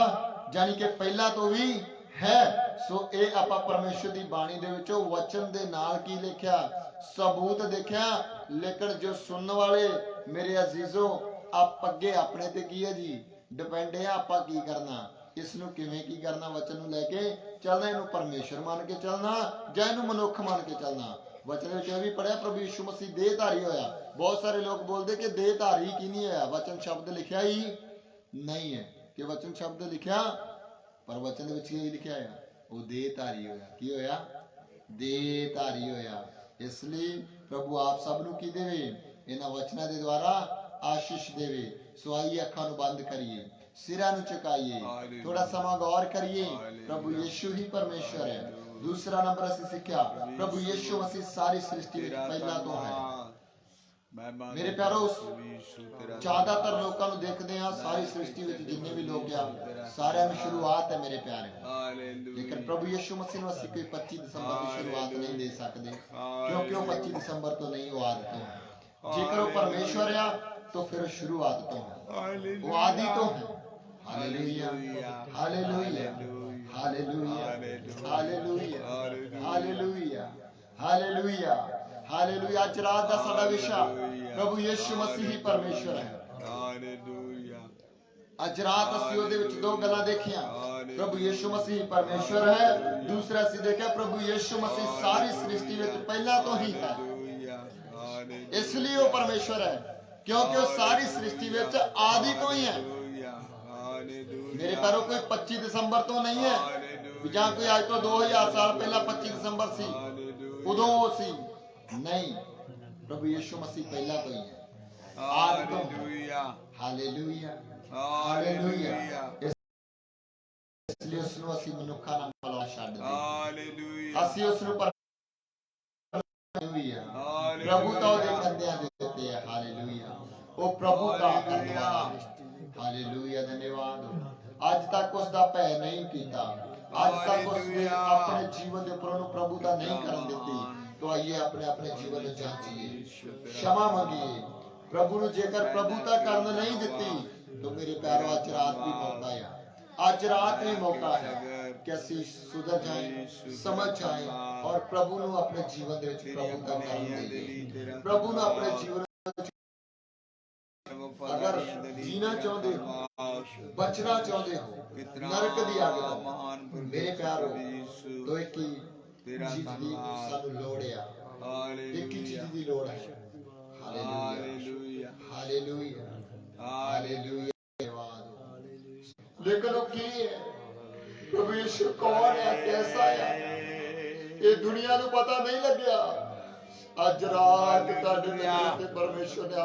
ਜਾਨੀ ਕਿ ਪਹਿਲਾਂ ਤੋਂ ਵੀ ਹੈ। ਸੋ ਇਹ ਆਪਾਂ ਪਰਮੇਸ਼ਵਰ ਦੀ ਬਾਣੀ ਦੇ ਵਿੱਚੋਂ ਵਚਨ ਦੇ ਨਾਲ ਕੀ ਲਿਖਿਆ, ਸਬੂਤ ਦੇਖਿਆ। ਲੇਕਿਨ ਜੋ ਸੁਣਨ ਵਾਲੇ ਮੇਰੇ ਅਜ਼ੀਜ਼ੋ, ਆਪ ਅੱਗੇ ਆਪਣੇ ਤੇ ਕੀ ਹੈ ਜੀ, ਡਿਪੈਂਡ ਹੈ। ਆਪਾਂ ਕੀ ਕਰਨਾ, ਇਸ ਨੂੰ ਕਿਵੇਂ ਕੀ ਕਰਨਾ, ਵਚਨ ਨੂੰ ਲੈ ਕੇ ਚੱਲਣਾ, ਇਹਨੂੰ ਪਰਮੇਸ਼ਰ ਮੰਨ ਕੇ ਚੱਲਣਾ ਜਾਂ ਇਹਨੂੰ ਮਨੁੱਖ ਮੰਨ ਕੇ ਚੱਲਣਾ। ਵਚਨ ਵਿੱਚ ਇਹ ਵੀ ਪੜਿਆ, ਪ੍ਰਭੂ ਯਿਸੂ ਮਸੀਹ ਦੇਹਧਾਰੀ ਹੋਇਆ। ਬਹੁਤ ਸਾਰੇ ਲੋਕ ਬੋਲਦੇ ਕਿ ਦੇਹਧਾਰੀ ਕੀ ਨਹੀਂ ਹੋਇਆ, ਵਚਨ ਸ਼ਬਦ ਲਿਖਿਆ ਹੀ ਨਹੀਂ ਹੈ ਕਿ ਵਚਨ ਸ਼ਬਦ ਲਿਖਿਆ, ਪਰ ਵਚਨ ਦੇ ਵਿੱਚ ਕੀ ਲਿਖਿਆ ਹੈ, ਉਹ ਦੇਹਧਾਰੀ ਹੋਇਆ। ਕੀ ਹੋਇਆ, ਦੇਹਧਾਰੀ ਹੋਇਆ। ਇਸ ਲਈ ਪ੍ਰਭੂ ਆਪ ਸਭ ਨੂੰ ਕੀ ਦੇਵੇ, ਇਹਨਾਂ ਵਚਨਾਂ ਦੇ ਦੁਆਰਾ ਆਸ਼ੀਸ਼ ਦੇਵੇ। ਸੋ ਆਈਏ ਅੱਖਾਂ ਨੂੰ ਬੰਦ ਕਰੀਏ, ਸਿਰਾਂ ਨੂੰ ਝੁਕਾਈਏ, ਥੋੜਾ ਸਮਾਂ ਗੌਰ ਕਰੀਏ। ਪ੍ਰਭੂ ਯਿਸੂ ਹੀ ਪਰਮੇਸ਼ਰ ਹੈ। ਦੂਸਰਾ ਨੰਬਰ ਅਸੀਂ ਸਿੱਖਿਆ, ਪ੍ਰਭੂ ਯਿਸੂ ਮਸੀਹ ਸਾਰੀ ਸ੍ਰਿਸ਼ਟੀ ਵਿੱਚ ਪਹਿਲਾਂ ਤੋਂ ਹੈ। ਮੇਰੇ ਪਿਆਰੋ, ਜ਼ਿਆਦਾਤਰ ਲੋਕਾਂ ਨੂੰ ਦੇਖਦੇ ਹਾਂ, ਸਾਰੀ ਸ੍ਰਿਸ਼ਟੀ ਵਿੱਚ ਜਿੰਨੇ ਵੀ ਲੋਕ ਆ, ਸਾਰਿਆਂ ਨੂੰ ਸ਼ੁਰੂਆਤ ਹੈ ਮੇਰੇ ਪਿਆਰੇ। ਲੇਕਿਨ ਪ੍ਰਭੂ ਯਿਸੂ ਮਸੀਹ ਨੂੰ ਅਸੀਂ ਕੋਈ 25 ਦਸੰਬਰ ਦੀ ਸ਼ੁਰੂਆਤ ਨਹੀਂ ਦੇ ਸਕਦੇ, ਕਿਉਂਕਿ ਉਹ 25 ਦਸੰਬਰ ਤੋਂ ਨਹੀਂ, ਉਹ ਆਦਿ ਤੋਂ ਹੈ। ਜੇਕਰ ਉਹ ਪਰਮੇਸ਼ਵਰ ਆ ਤਾਂ ਫਿਰ ਸ਼ੁਰੂਆਤ ਤੋਂ ਹੈ, ਉਹ ਆਦਿ ਤੋਂ ਹੈ। Hallelujah, hallelujah, hallelujah, hallelujah, hallelujah, hallelujah, hallelujah. ਅੱਜ ਰਾਤ ਦਾ ਸਾਡਾ ਵਿਸ਼ਾ ਪ੍ਰਭੂ ਯਿਸੂ ਮਸੀਹ ਹੀ ਪਰਮੇਸ਼ਵਰ ਹੈ। ਅੱਜ ਰਾਤ ਅਸੀਂ ਉਹਦੇ ਵਿੱਚ ਦੋ ਗੱਲਾਂ ਦੇਖੀਆਂ, ਪ੍ਰਭੂ ਯਿਸੂ ਮਸੀਹ ਪਰਮੇਸ਼ਵਰ ਹੈ। ਦੂਸਰਾ ਅਸੀਂ ਦੇਖਿਆ, ਪ੍ਰਭੂ ਯਿਸੂ ਮਸੀਹ ਸਾਰੀ ਸ੍ਰਿਸ਼ਟੀ ਵਿੱਚ ਪਹਿਲਾਂ ਤੋਂ ਹੀ ਹੈ। ਇਸ ਲਈ ਉਹ ਪਰਮੇਸ਼ਵਰ ਹੈ ਕਿਉਂਕਿ ਉਹ ਸਾਰੀ ਸ੍ਰਿਸ਼ਟੀ ਵਿੱਚ ਆਦਿ ਤੋਂ ਹੀ ਹੈ। ਮੇਰੇ ਪਿਆਰੋ, ਕੋਈ 25 ਦਸੰਬਰ ਤੋਂ ਨਹੀਂ ਹੈ ਜਾਂ ਕੋਈ ਅੱਜ ਤੋਂ 2000 ਸਾਲ ਪਹਿਲਾਂ 25 ਦਸੰਬਰ ਸੀ, ਉਦੋਂ ਉਹ ਸੀ, ਨਹੀਂ। ਪ੍ਰਭੂ ਯਿਸੂ ਮਸੀਹ ਪਹਿਲਾਂ ਤੋਂ ਹੀ ਹੈ, ਆਦਿ ਤੋਂ। Hallelujah, hallelujah. ਇਸ ਲਈ ਉਸ ਨੂੰ ਅਸੀਂ ਮਨੁੱਖਾਂ ਨਾਲ ਮਿਲਾ ਛੱਡ ਦੇ, ਅਸੀਂ ਉਸ ਨੂੰ ਪ੍ਰਭੂ ਤਾਂ ਉਹਦੇ ਕੰਧਿਆਂ ਦੇ ਉੱਤੇ ਹੈ। ਹਾਲੇਲੂਇਆ, ਉਹ ਪ੍ਰਭੂ ਦਾ ਕਰਦਾ। ਹਾਲੇਲੂਇਆ, ਧੰਨਵਾਦ। ਅੱਜ ਤੱਕ ਉਸ ਦਾ ਭੈ ਨਹੀਂ ਕੀਤਾ, ਅੱਜ ਤੱਕ ਉਸਨੇ ਆਪਣੇ ਜੀਵਨ ਦੇ ਉੱਪਰ ਉਹਨੂੰ ਪ੍ਰਭੂ ਦਾ ਨਹੀਂ ਕਰਨ ਦਿੱਤੀ। तो आइए अपने अपने जीवन में जांचिए, क्षमा मांगिए प्रभु ने। जेकर प्रभुता करने नहीं देती तो मेरे प्यारो आज रात भी मौका है, आज रात भी मौका है कि ਅਸੀਂ सुधर जाए, समझ जाए और प्रभु ਨੂੰ अपने जीवन ਦੇ ਵਿੱਚ प्रभुता ਕਰਨ देइए। प्रभु ਨੂੰ अपने जीवन अगर जीना चाहते हो, बचना चाहते हो नरक दी आग तो मेरे प्यारो तो एक ही चीज की सानू लोड़ है, एक ही चीज की लोड़ है। Hallelujah, hallelujah, hallelujah. लेकिन वो की है, प्रभु यीशु कौन है, कैसा है, ये दुनिया को पता नहीं लग्या। अज रात तुहाडे ते परमेश्वर ने